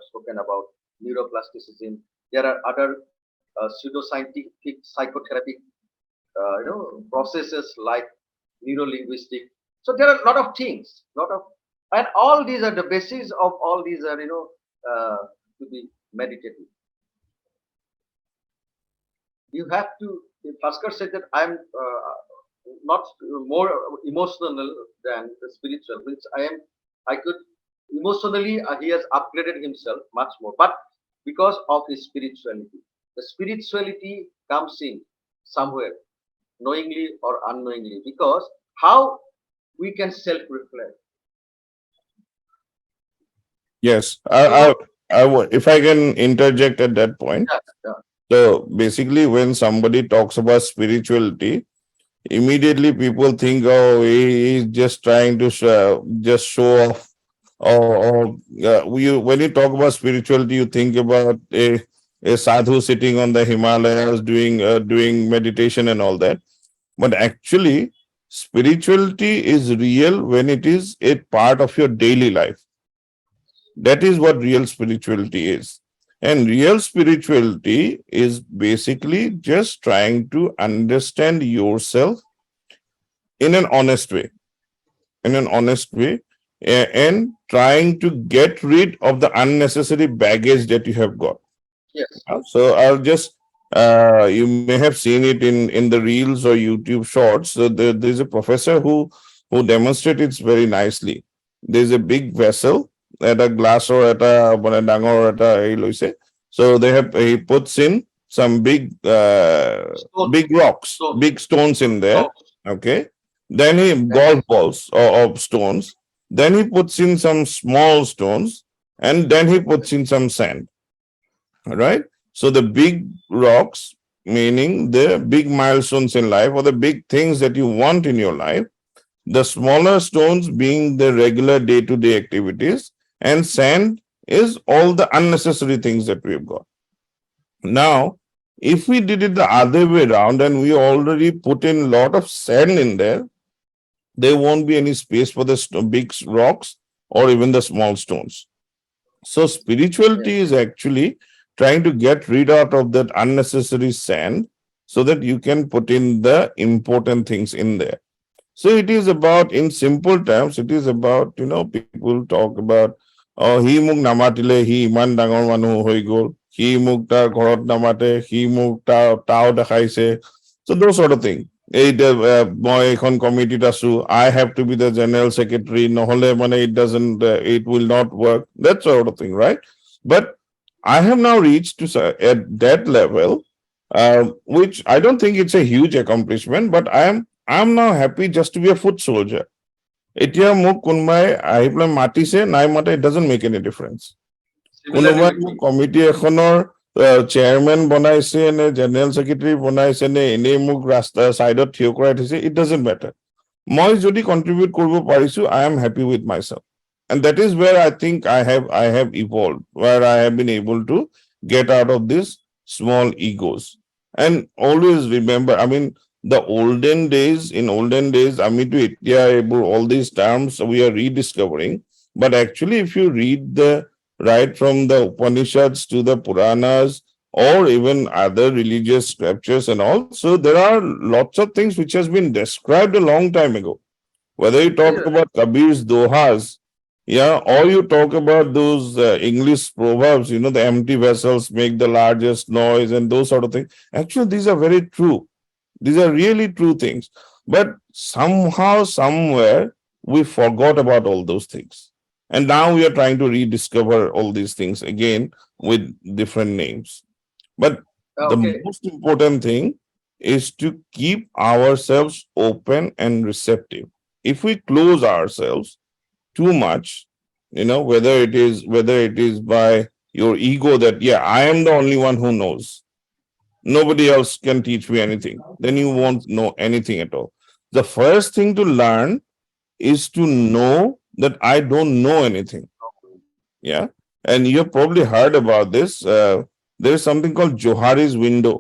spoken about neuroplasticity. There are other pseudoscientific psychotherapy processes like neurolinguistic. So there are a lot of things, and all these are the basis of all these are to be meditative. You have to. Bhaskar said that I'm not more emotional than the spiritual, which I could emotionally. He has upgraded himself much more, but because of his spirituality, the spirituality comes in somewhere, knowingly or unknowingly, because how we can self-reflect. Yes, So, if I can interject at that point. yeah, yeah. So basically, when somebody talks about spirituality, immediately people think, oh, he's just trying to just show off. When you talk about spirituality, you think about a sadhu sitting on the Himalayas doing meditation and all that. But actually, spirituality is real when it is a part of your daily life. That is what real spirituality is. And real spirituality is basically just trying to understand yourself in an honest way, and trying to get rid of the unnecessary baggage that you have got. Yes. So I'll just, you may have seen it in the reels or YouTube shorts. So there's a professor who demonstrates very nicely. There's a big vessel at a glass or at a or at a so he puts in some big rocks, big stones in there. Okay. Then he golf balls of stones. Then he puts in some small stones, and then he puts in some sand. All right. So the big rocks, meaning the big milestones in life or the big things that you want in your life, the smaller stones being the regular day-to-day activities, and sand is all the unnecessary things that we've got. Now, if we did it the other way around and we already put in a lot of sand in there won't be any space for the big rocks or even the small stones. So spirituality is actually trying to get rid out of that unnecessary sand so that you can put in the important things in there. So it is about, in simple terms, it is about, people talk about, oh, he muk namatile, he iman dangor manu hoi gol, he muk tar ghorot namate, he muk tao dekhaise. So those sort of thing. মই এখন কমিটিত আছো, I have to be the general secretary, নহলে মানে it will not work, that sort of thing, right? But I have now reached to at that level, which I don't think it's a huge accomplishment, but I'm now happy just to be a foot soldier. এতিয়া মোক কোনোবাই আহি পেলাই মাতিছে নাই মাতে, it doesn't make any difference. Similarly কোনোবাই with মোক me. কমিটি এখনৰ চেয়াৰমেন বনাইছে নে জেনেৰেল ছেক্ৰেটাৰী বনাইছে নে এনেই মোক ৰাস্তা চাইডত থিয় কৰাই থৈছে, it doesn't matter. মই যদি কন্ট্ৰিবিউট কৰিব পাৰিছো, I am happy with myself. And that is where I think I have evolved, where I have been able to get out of these small egos. And always remember, I mean, in olden days, I mean, to all these terms we are rediscovering. But actually, if you read the right from the Upanishads to the Puranas or even other religious scriptures and all, so there are lots of things which has been described a long time ago. Whether you talk Very right. about Kabir's dohas, yeah, or you talk about those English proverbs, the empty vessels make the largest noise and those sort of things. Actually, these are very true. These are really true things. But somehow, somewhere, we forgot about all those things. And now we are trying to rediscover all these things again with different names. But the Okay. most important thing is to keep ourselves open and receptive. If we close ourselves too much, whether it is by your ego that, yeah, I am the only one who knows, nobody else can teach me anything, then you won't know anything at all. The first thing to learn is to know that I don't know anything. Yeah. And you've probably heard about this. There is something called Johari's window.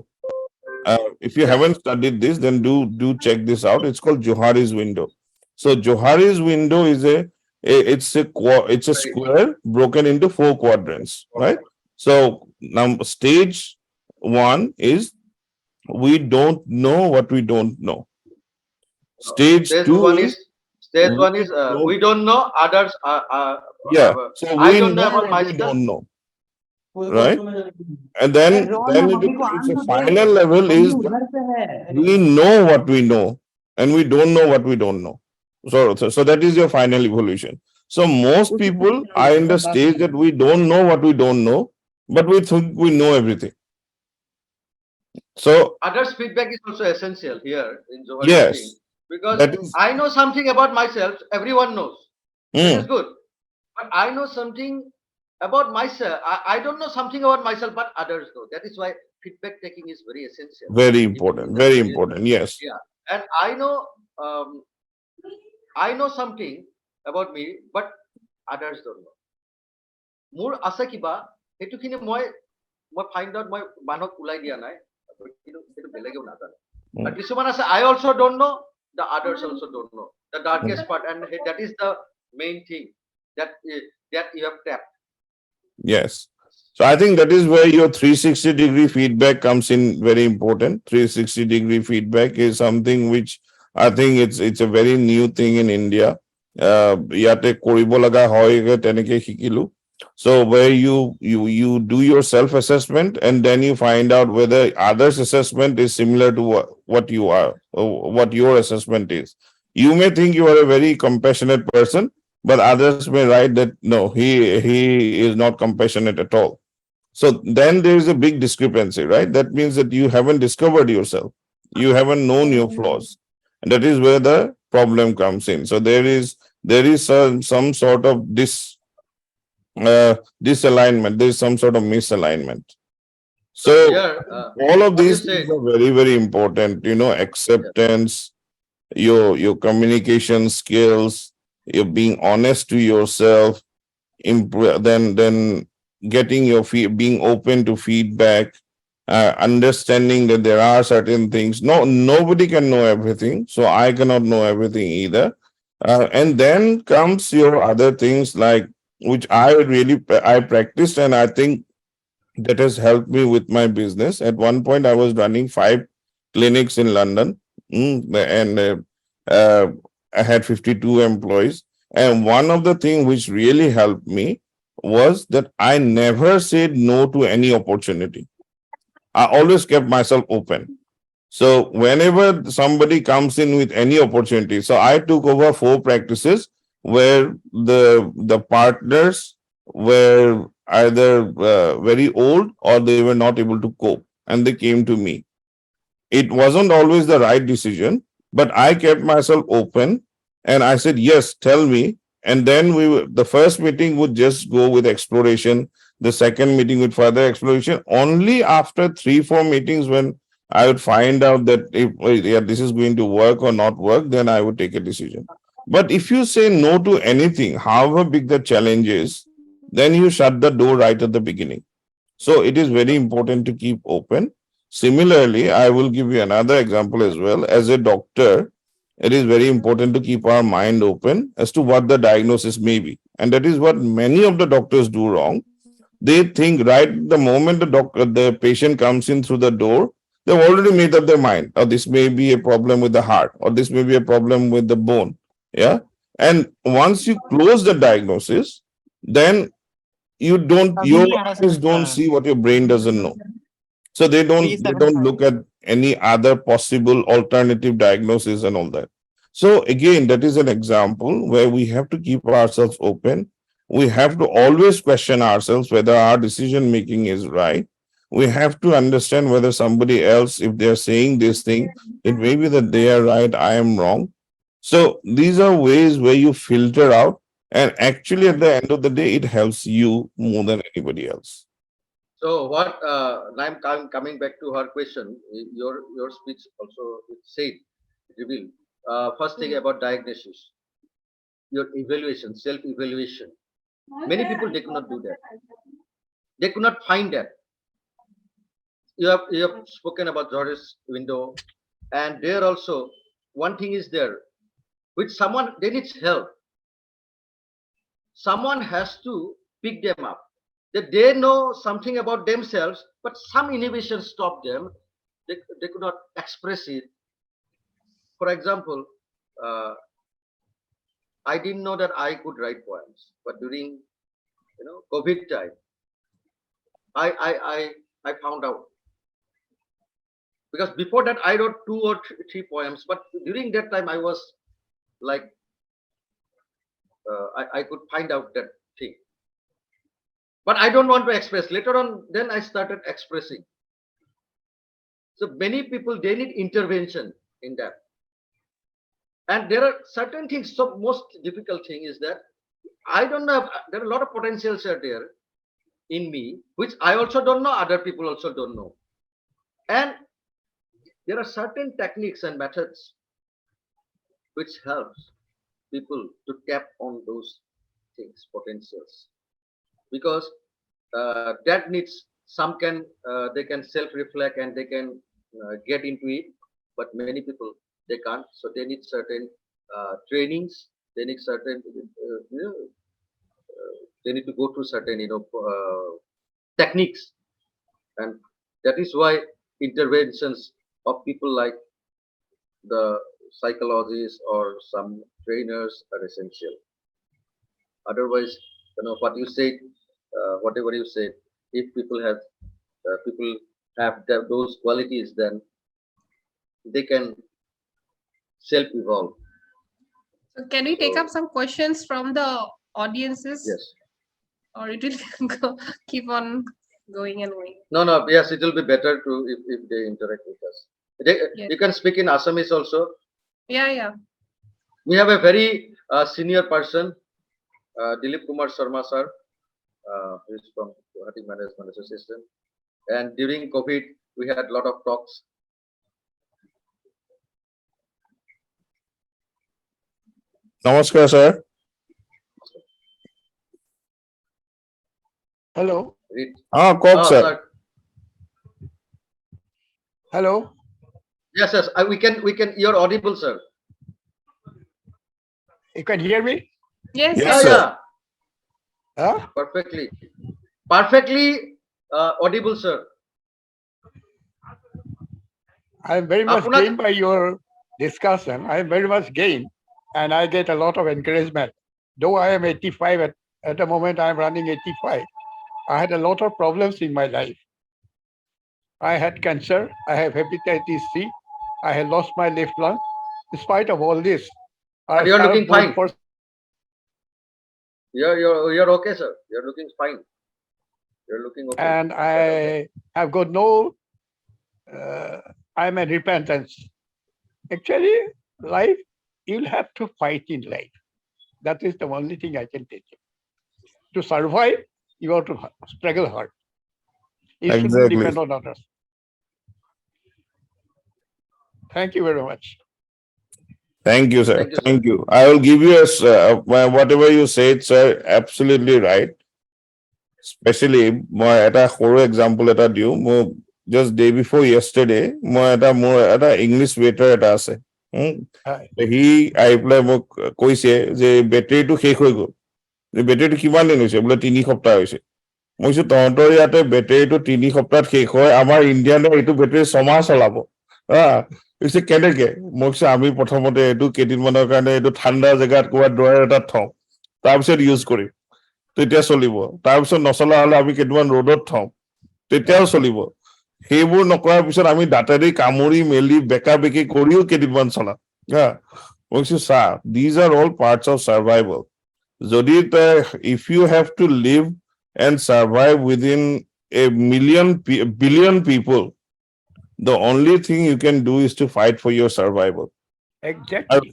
If you Yeah. haven't studied this, then do check this out. It's called Johari's window. So Johari's window is it's a Very. square broken into 4 quadrants, right? So now stage 1 is we don't know what we don't know. Stage Stage 2 one is is stage we one is don't, we don't know, others yeah. have. So I we don't know know about what we myself. don't know, right? And then it's a final level is that we know what we know and we don't know what we don't know. So that is your final evolution. So most people are in the stage that we don't know what we don't know, but we think we know everything. So Others' feedback is also essential here in Johari's thing, yes, because that is I know something about myself. Everyone knows. That is mm, good. But I know something about myself. I don't know something about myself, but others know. That is why feedback taking is very essential very in important, the very career. important. Yes. Yeah, and um, I know something about me, but others don't know. মোৰ আছে কিবা সেইটোখিনি মই মই find out মই মানুহক ওলাই দিয়া নাই কিন্তু সেইটো বেলেগেও নাজানে আৰু কিছুমান আছে I also don't know, the others also don't know the darkest part, and that is the main thing that that you have tapped. Yes. So I think that is where your 360-degree feedback comes in very important. 360-degree feedback is something which I think it's a very new thing in India. Yate koribo laga hoy teneke hikilu. So where you do your self-assessment and then you find out whether others' assessment is similar to what you are, or what your assessment is. You may think you are a very compassionate person, but others may write that no, he is not compassionate at all. So then there is a big discrepancy, right? That means that you haven't discovered yourself, you haven't known your flaws, and that is where the problem comes in. So there is some sort of disalignment, there is some sort of misalignment. So So here all of what you these said, things are very, very important, acceptance, your communication skills, you're being honest to yourself, then getting being open to feedback, understanding that there are certain things. Nobody can know everything, so I cannot know everything either. And then comes your other things, like which I practiced, and I think that has helped me with my business. At one point, I was running 5 clinics in London, and I had 52 employees. And one of the things which really helped me was that I never said no to any opportunity. I always kept myself open. So whenever somebody comes in with any opportunity, so I took over 4 practices where the partners were either very old or they were not able to cope, and they came to me. It wasn't always the right decision, but I kept myself open and I said, yes, tell me. And then the first meeting would just go with exploration, the second meeting with further exploration. Only after 3, 4 meetings, when I would find out that if yeah, this is going to work or not work, then I would take a decision. But if you say no to anything, however big the challenge is, then you shut the door right at the beginning. So it is very important to keep open. Similarly, I will give you another example as well. As a doctor, it is very important to keep our mind open as to what the diagnosis may be. And that is what many of the doctors do wrong. They think right the moment the patient comes in through the door, they've already made up their mind. Or this may be a problem with the heart, or this may be a problem with the bone. Yeah. And once you close the diagnosis, then your eyes don't see what your brain doesn't know. So they don't look at any other possible alternative diagnosis and all that. So again, that is an example where we have to keep ourselves open. We have to always question ourselves whether our decision making is right. We have to understand whether somebody else, if they're saying this thing, it may be that they are right, I am wrong. So these are ways where you filter out, and actually at the end of the day, it helps you more than anybody else. So what I'm coming back to her question. Your speech also it said revealed. First thing about diagnosis, your evaluation, self evaluation. Many people they could not do that. They could not find that. You have spoken about Joris window, and there also one thing is there, which someone they need help. Someone has to pick them up. That they know something about themselves, but some inhibition stop them. They could not express it. For example, uh, I didn't know that I could write poems, but during COVID time, I I I, I found out, because before that I wrote 2 or 3 poems, but during that time I was like I could find out that thing, but I don't want to express. Later on, then I started expressing. So many people they need intervention in that, and there are certain things. So most difficult thing is that I don't know. There are a lot of potentials are there in me, which I also don't know. Other people also don't know, and there are certain techniques and methods which helps people to tap on those things, potentials, because that needs some can they can self-reflect and they can get into it, but many people they can't. So they need certain trainings. They need certain they need to go through certain techniques, and that is why interventions of people like the psychologists or some trainers are essential. Otherwise, what you said, whatever you said, if people have those qualities, then they can self-evolve. So can we take up So some questions from the audiences, yes, or it will keep on going and going? no, yes, it will be better to if they interact with us. They, Yes. you can speak in Assamese also. Yeah. We have a very senior person, Dilip Kumar Sharma sir, who is from Guwahati Management Association. And during COVID, we had a lot of talks. Namaskar, sir. Hello. Read. Cox, sir. Sir. Hello. Yes. We can. You're audible, sir. You can hear me? Yes. Yes, Yeah, sir. yeah. Huh? Perfectly. audible, sir. I am very much Apunak- gained by your discussion. I am very much gained, and I get a lot of encouragement. Though I am 85 at the moment, I am running 85. I had a lot of problems in my life. I had cancer. I have hepatitis C. I had lost my left lung. In spite of all this, I But you're served looking God fine. for. You're okay, sir. You're looking fine. You're looking okay. And I have got no. I'm a repentance. Actually, life, you'll have to fight in life. That is the only thing I can tell you. To survive, you have to struggle hard. You shouldn't Exactly. depend on others. Thank you very much. Thank you, sir. Thank you, sir. Thank you. I will give you whatever you said, sir. Absolutely right. Especially, মই এটা সৰু example এটা দিওঁ. মই just day before yesterday, মই এটা English waiter এটা আছে. Hi. সি আহি পেলাই মোক কৈছে যে বেটাৰীটো শেষ হৈ গ'ল. বেটাৰীটো কিমান দিন হৈছে? বোলে 3 সপ্তাহ হৈছে। মই কৈছো তহঁতৰ ইয়াতে বেটাৰীটো 3 সপ্তাহত শেষ হয়, আমাৰ ইণ্ডিয়ানে এইটো বেটাৰী 6 মাহ চলাব। কৈছে কেনেকে? মই কৈছো আমি প্ৰথমতে এইটো কেইদিনমানৰ কাৰণে এইটো ঠাণ্ডা জেগাত ক'ৰবাত ড্ৰয়াৰ এটাত থওঁ, তাৰপিছত ইউজ কৰিম, তেতিয়া চলিব। তাৰপিছত নচলা হলে আমি কেইদিনমান ৰ'দত থওঁ, তেতিয়াও চলিব। সেইবোৰ নকৰাৰ পিছত আমি দাঁতেৰে কামুৰি মেলি বেকা বেকি কৰিও কেইদিনমান চলাম। মই কৈছো চা, these are all parts of survival. যদি if you have to live and survive within a billion people, the only thing you can do is to fight for your survival. Exactly.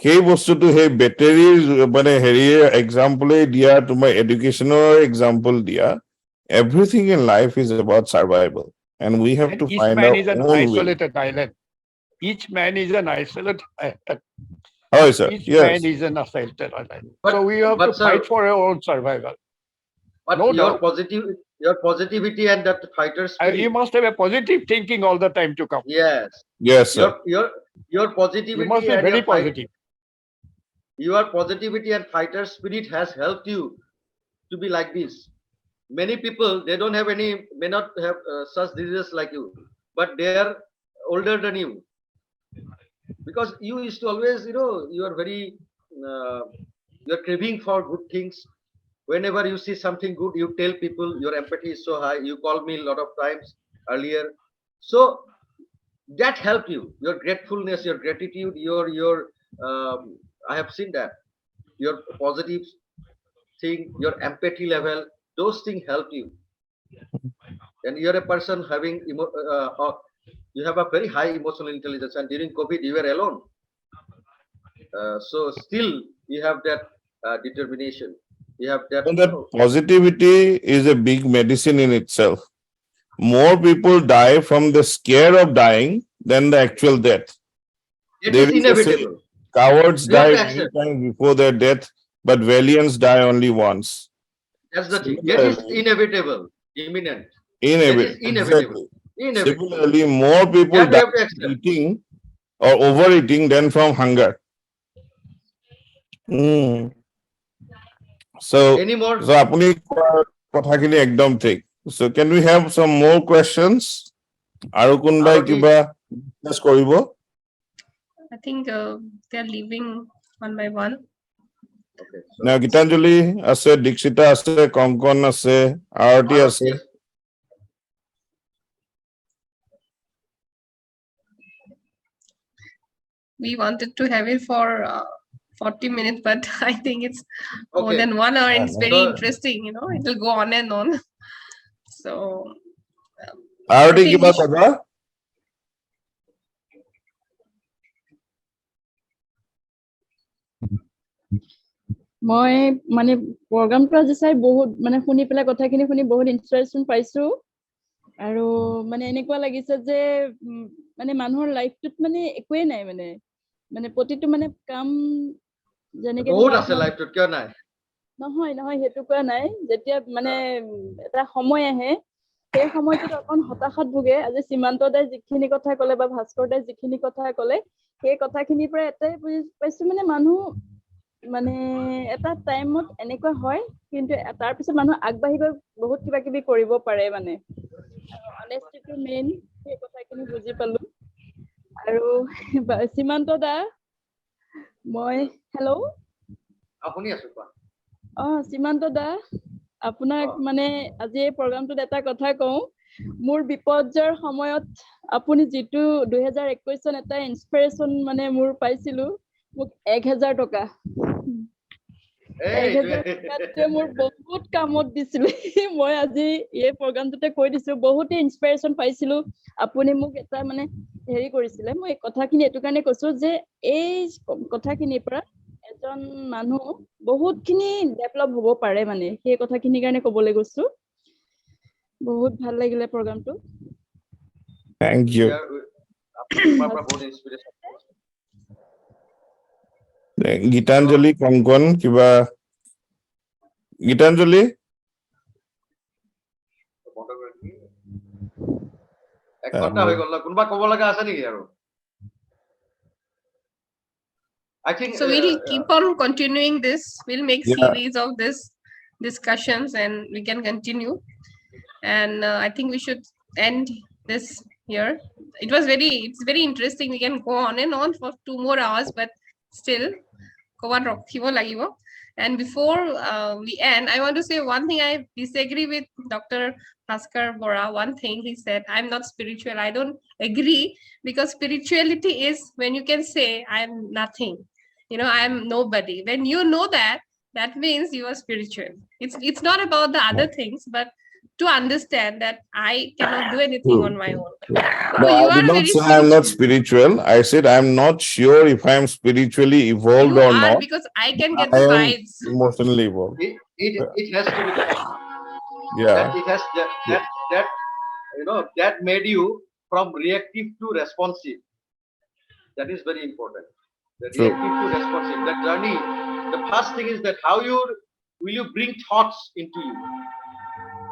সেই বস্তুটো সেই বেটাৰীৰ মানে হেৰিয়ে এক্সাম্পলে দিয়া, তোমাৰ এডুকেশ্যনৰ এক্সাম্পল দিয়া, everything in life is about survival and we have And to each find man our is an own way. isolated island. Each man is an isolated island. Oh, sir. Each Yes. man is an isolated island. But- So we have but to sir- fight for our own survival. But No your doubt. positivity and that fighter spirit. You must have a positive thinking all the time to come. Yes. Yes, sir. Your positivity You must be and very your fight, positive. your positivity and fighter spirit has helped you to be like this. Many people, they may not have such diseases like you, but they are older than you, because you used to always, you are very you are craving for good things. Whenever you see something good, you tell people. Your empathy is so high. You called me a lot of times earlier, so that helped you. Your gratefulness, your gratitude, your I have seen that your positive thing, your empathy level, those things help you. And you're a person having you have a very high emotional intelligence, and during COVID you were alone, so still you have that determination. You have that, And that positivity is a big medicine in itself. More people die from the scare of dying than the actual death. it There is is a saying, inevitable. cowards You have die to many accept. times before their death, but valiants die only once. That's the thing. That is inevitable, imminent. That is inevitable. Exactly. Inevitable. Similarly, more people That we die have to from accept. eating or overeating than from hunger. So, Any more? apuni কথাখিনি একদম ঠিক. So, can we have some more questions? আৰু কোনবাই আৰু কি? কিবা discuss কৰিব? I think they're leaving one by one. Okay. না গীতাঞ্জলি আছে, দীক্ষিতা আছে, কংকন আছে, আৰতি আছে। Yes. We wanted to have it for 40 minutes, but I think it's more Okay. than 1 hour, and it's very So- interesting, it will go on and on. So aarti I think কিবা we should- কবা? মই মানে প্ৰগ্ৰামটো আজি চাই বহুত মানে শুনি পেলাই কথাখিনি শুনি বহুত ইনস্পিৰেশ্যন পাইছো, আৰু মানে এনেকুৱা লাগিছে যে মানে মানুহৰ লাইফটোত মানে একোৱে নাই, মানে প্ৰতিটো মানে কাম যেনেকে বহুত আছে লাইফটোত, কিয় নাই? নহয় সেইটো কোৱা নাই। যেতিয়া মানে এটা সময় আহে, সেই সময়টোত অকণ হতাশাত ভোগে। আজি সীমান্ত দাই যিখিনি কথা ক'লে বা ভাস্কৰ দাই যিখিনি কথা ক'লে, সেই কথাখিনিৰ পৰা এটাই বুজি পাইছো, মানে মানুহ মানে এটা টাইমত এনেকুৱা হয়, কিন্তু তাৰ পিছত মানুহ আগবাঢ়ি গৈ বহুত কিবা কিবি কৰিব পাৰে মানে। অনেষ্টিটো মেইন, সেই কথাখিনি বুজি পালো। আৰু সীমান্ত দা, মই হেল্ল', শুনি আছো, কোৱা। সীমান্ত দা, আপোনাক অ, মানে আজি এই প্ৰগ্ৰামটোত এটা কথা কওঁ। মোৰ বিপৰ্যয়ৰ সময়ত আপুনি যিটো 2021 চন এটা ইনস্পিৰেশ্যন মানে মোৰ পাইছিলো, মোক 1000 টকা। এইটোৱে 1000 টকাটোৱে মোৰ বহুত কামত দিছিলে। মই আজি এই প্ৰগ্ৰামটোতে কৈ দিছো, বহুতে ইনস্পিৰেশ্যন পাইছিলো। আপুনি মোক এটা মানে হেৰি কৰিছিলে। মই এই কথাখিনি এইটো কাৰণে কৈছো যে এই কথাখিনিৰ পৰা এজন মানুহ বহুতখিনি ডেভেলপ হ'ব পাৰে মানে, সেই কথাখিনিৰ কাৰণে ক'বলৈ গৈছো। বহুত ভাল লাগিলে প্ৰগ্ৰামটো। Thank you. তোমাৰ পৰা বহুত ইনস্পিৰেশ্যন পাইছো। গীতাঞ্জলি কংকন কিবা গীতাঞ্জলি এক ঘন্টা হৈ গ'ল ন, কোনোবা ক'ব লগা আছে নেকি আৰু? I think So we'll keep on continuing this. We'll make Yeah. series of this discussions and we can continue. And I think we should end this here. It's very interesting. We can go on and on for 2 more hours, but still, ক'ৰবাত ৰখিব লাগিব. And before we end, I want to say one thing. I disagree with Dr. Bhaskar Bora. One thing he said, I'm not spiritual. I don't agree, because spirituality is when you can say, I'm nothing. I'm nobody. When you know that, that means you are spiritual. It's not about the other things, but to understand that I cannot do anything on my own. No, So you I did are not very say I'm not spiritual. spiritual. I said I'm not sure if I'm spiritually evolved You or are, not. because I can get I the am vibes. emotionally evolved. it has to be that. Yeah. That it has that that made you from reactive to responsive. That is very important. The True. reactive to responsive. That journey. The first thing is that how will you bring thoughts into you.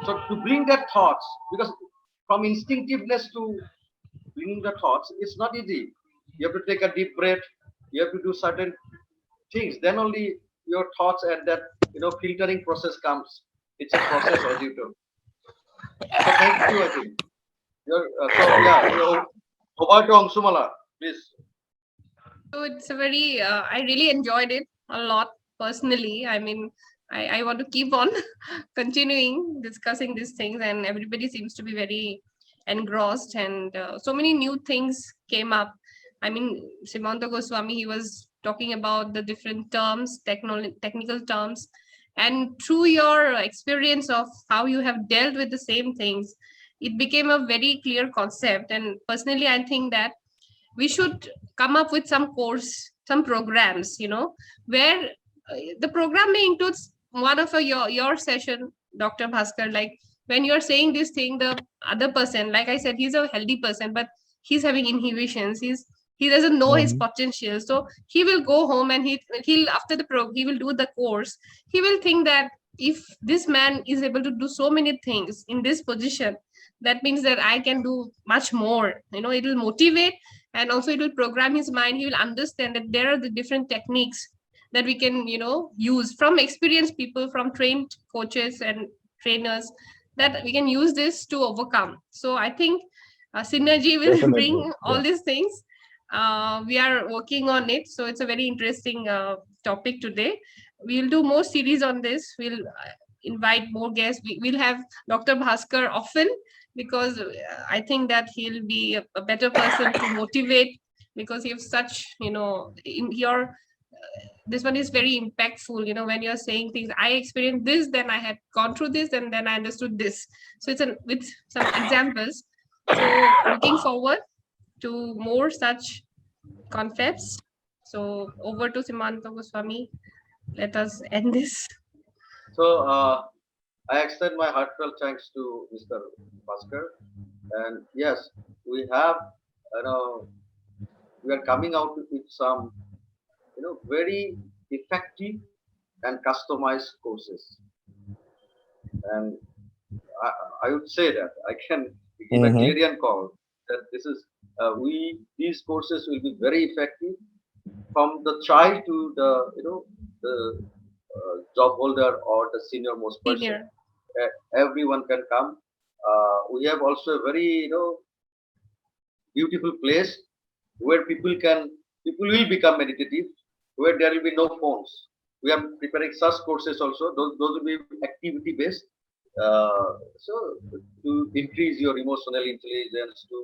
So to bring that thoughts, because from instinctiveness to bringing the thoughts, it's not easy. You have to take a deep breath. You have to do certain things. Then only your thoughts and that filtering process comes. It's a process, as you told. So thank you. I think. Over to Angshumala, please. So it's a very, I really enjoyed it a lot personally. I mean, I want to keep on continuing discussing these things, and everybody seems to be very engrossed, and so many new things came up. I mean, Simanta Goswami, he was talking about the different terms, technical terms, and through your experience of how you have dealt with the same things, it became a very clear concept. And personally, I think that we should come up with some course, some programs, where the program may include one of your session, Dr. Bhaskar, like when you're saying this thing, the other person, like I said, he's a healthy person, but he's having inhibitions. He doesn't know his potential. So he will go home and he'll after he will do the course. He will think that if this man is able to do so many things in this position, that means that I can do much more. It will motivate, and also it will program his mind. He will understand that there are the different techniques that we can use from experienced people, from trained coaches and trainers, that we can use this to overcome. So I think synergy will Definitely. bring all these things. We are working on it, so it's a very interesting topic today. We'll do more series on this. We'll invite more guests. We'll have Dr. Bhaskar often, because I think that he'll be a better person to motivate, because he has such, in your this one is very impactful. When you're saying things, I experienced this, then I had gone through this, and then I understood this. So it's with some examples. So looking forward to more such concepts. So over to Simanta Goswami. Let us end this. So I extend my heartfelt thanks to Mr. Bhaskar. And yes, we have, we are coming out with some, very effective and customized courses. And I would say that I can give a clarion call that these courses will be very effective from the child to the the job holder or the senior most person. Senior. Everyone can come. We have also a very beautiful place where people will become meditative, where there will be no phones. We are preparing such courses also. Those will be activity based. So to increase your emotional intelligence, to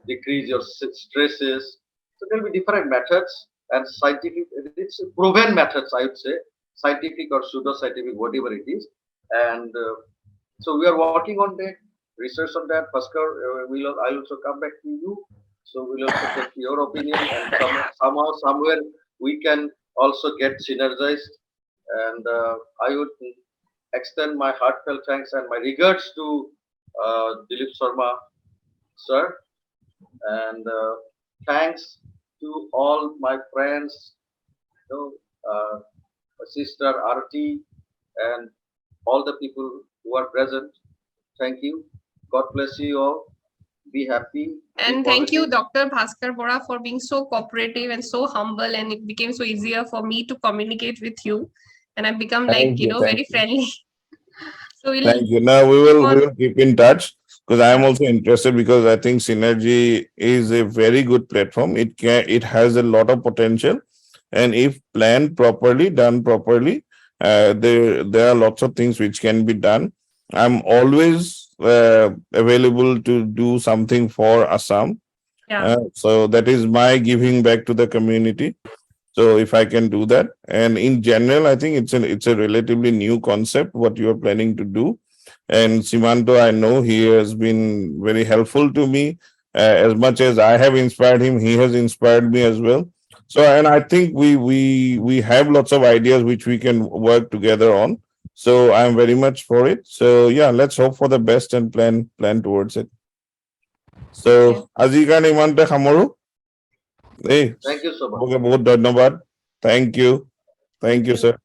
decrease your stresses. So there will be different methods and scientific. It's proven methods, I would say, scientific or pseudo scientific, whatever it is. And so we are working on that, research on that. Bhaskar, I'll also come back to you. So we'll also take your opinion, and somehow, somewhere, we can also get synergized. And I would extend my heartfelt thanks and my regards to Dilip Sharma, sir, and thanks to all my friends, you know, my sister Arti, and all the people who are present. Thank you. God bless you all. Be happy. And thank you, Dr. Bhaskar Bora, for being so cooperative and so humble, and it became so easier for me to communicate with you. And I've become Thank you. very Thank you. friendly. So we'll Thank you. Now we will keep in touch because I am also interested because I think Synergy is a very good platform. It has a lot of potential, and if planned properly, done properly, there are lots of things which can be done. I'm always available to do something for Assam. yeah. So that is my giving back to the community. So if I can do that, and in general, I think it's a relatively new concept what you are planning to do. And Simanta, I know he has been very helpful to me. As much as I have inspired him, he has inspired me as well. So, and I think we have lots of ideas which we can work together on. So I'm very much for it. So yeah, let's hope for the best and plan towards it. So Azika Nimante Hamaru. Hey, Thank you so much. बहुत धन्यवाद. Thank you. Thank you, sir.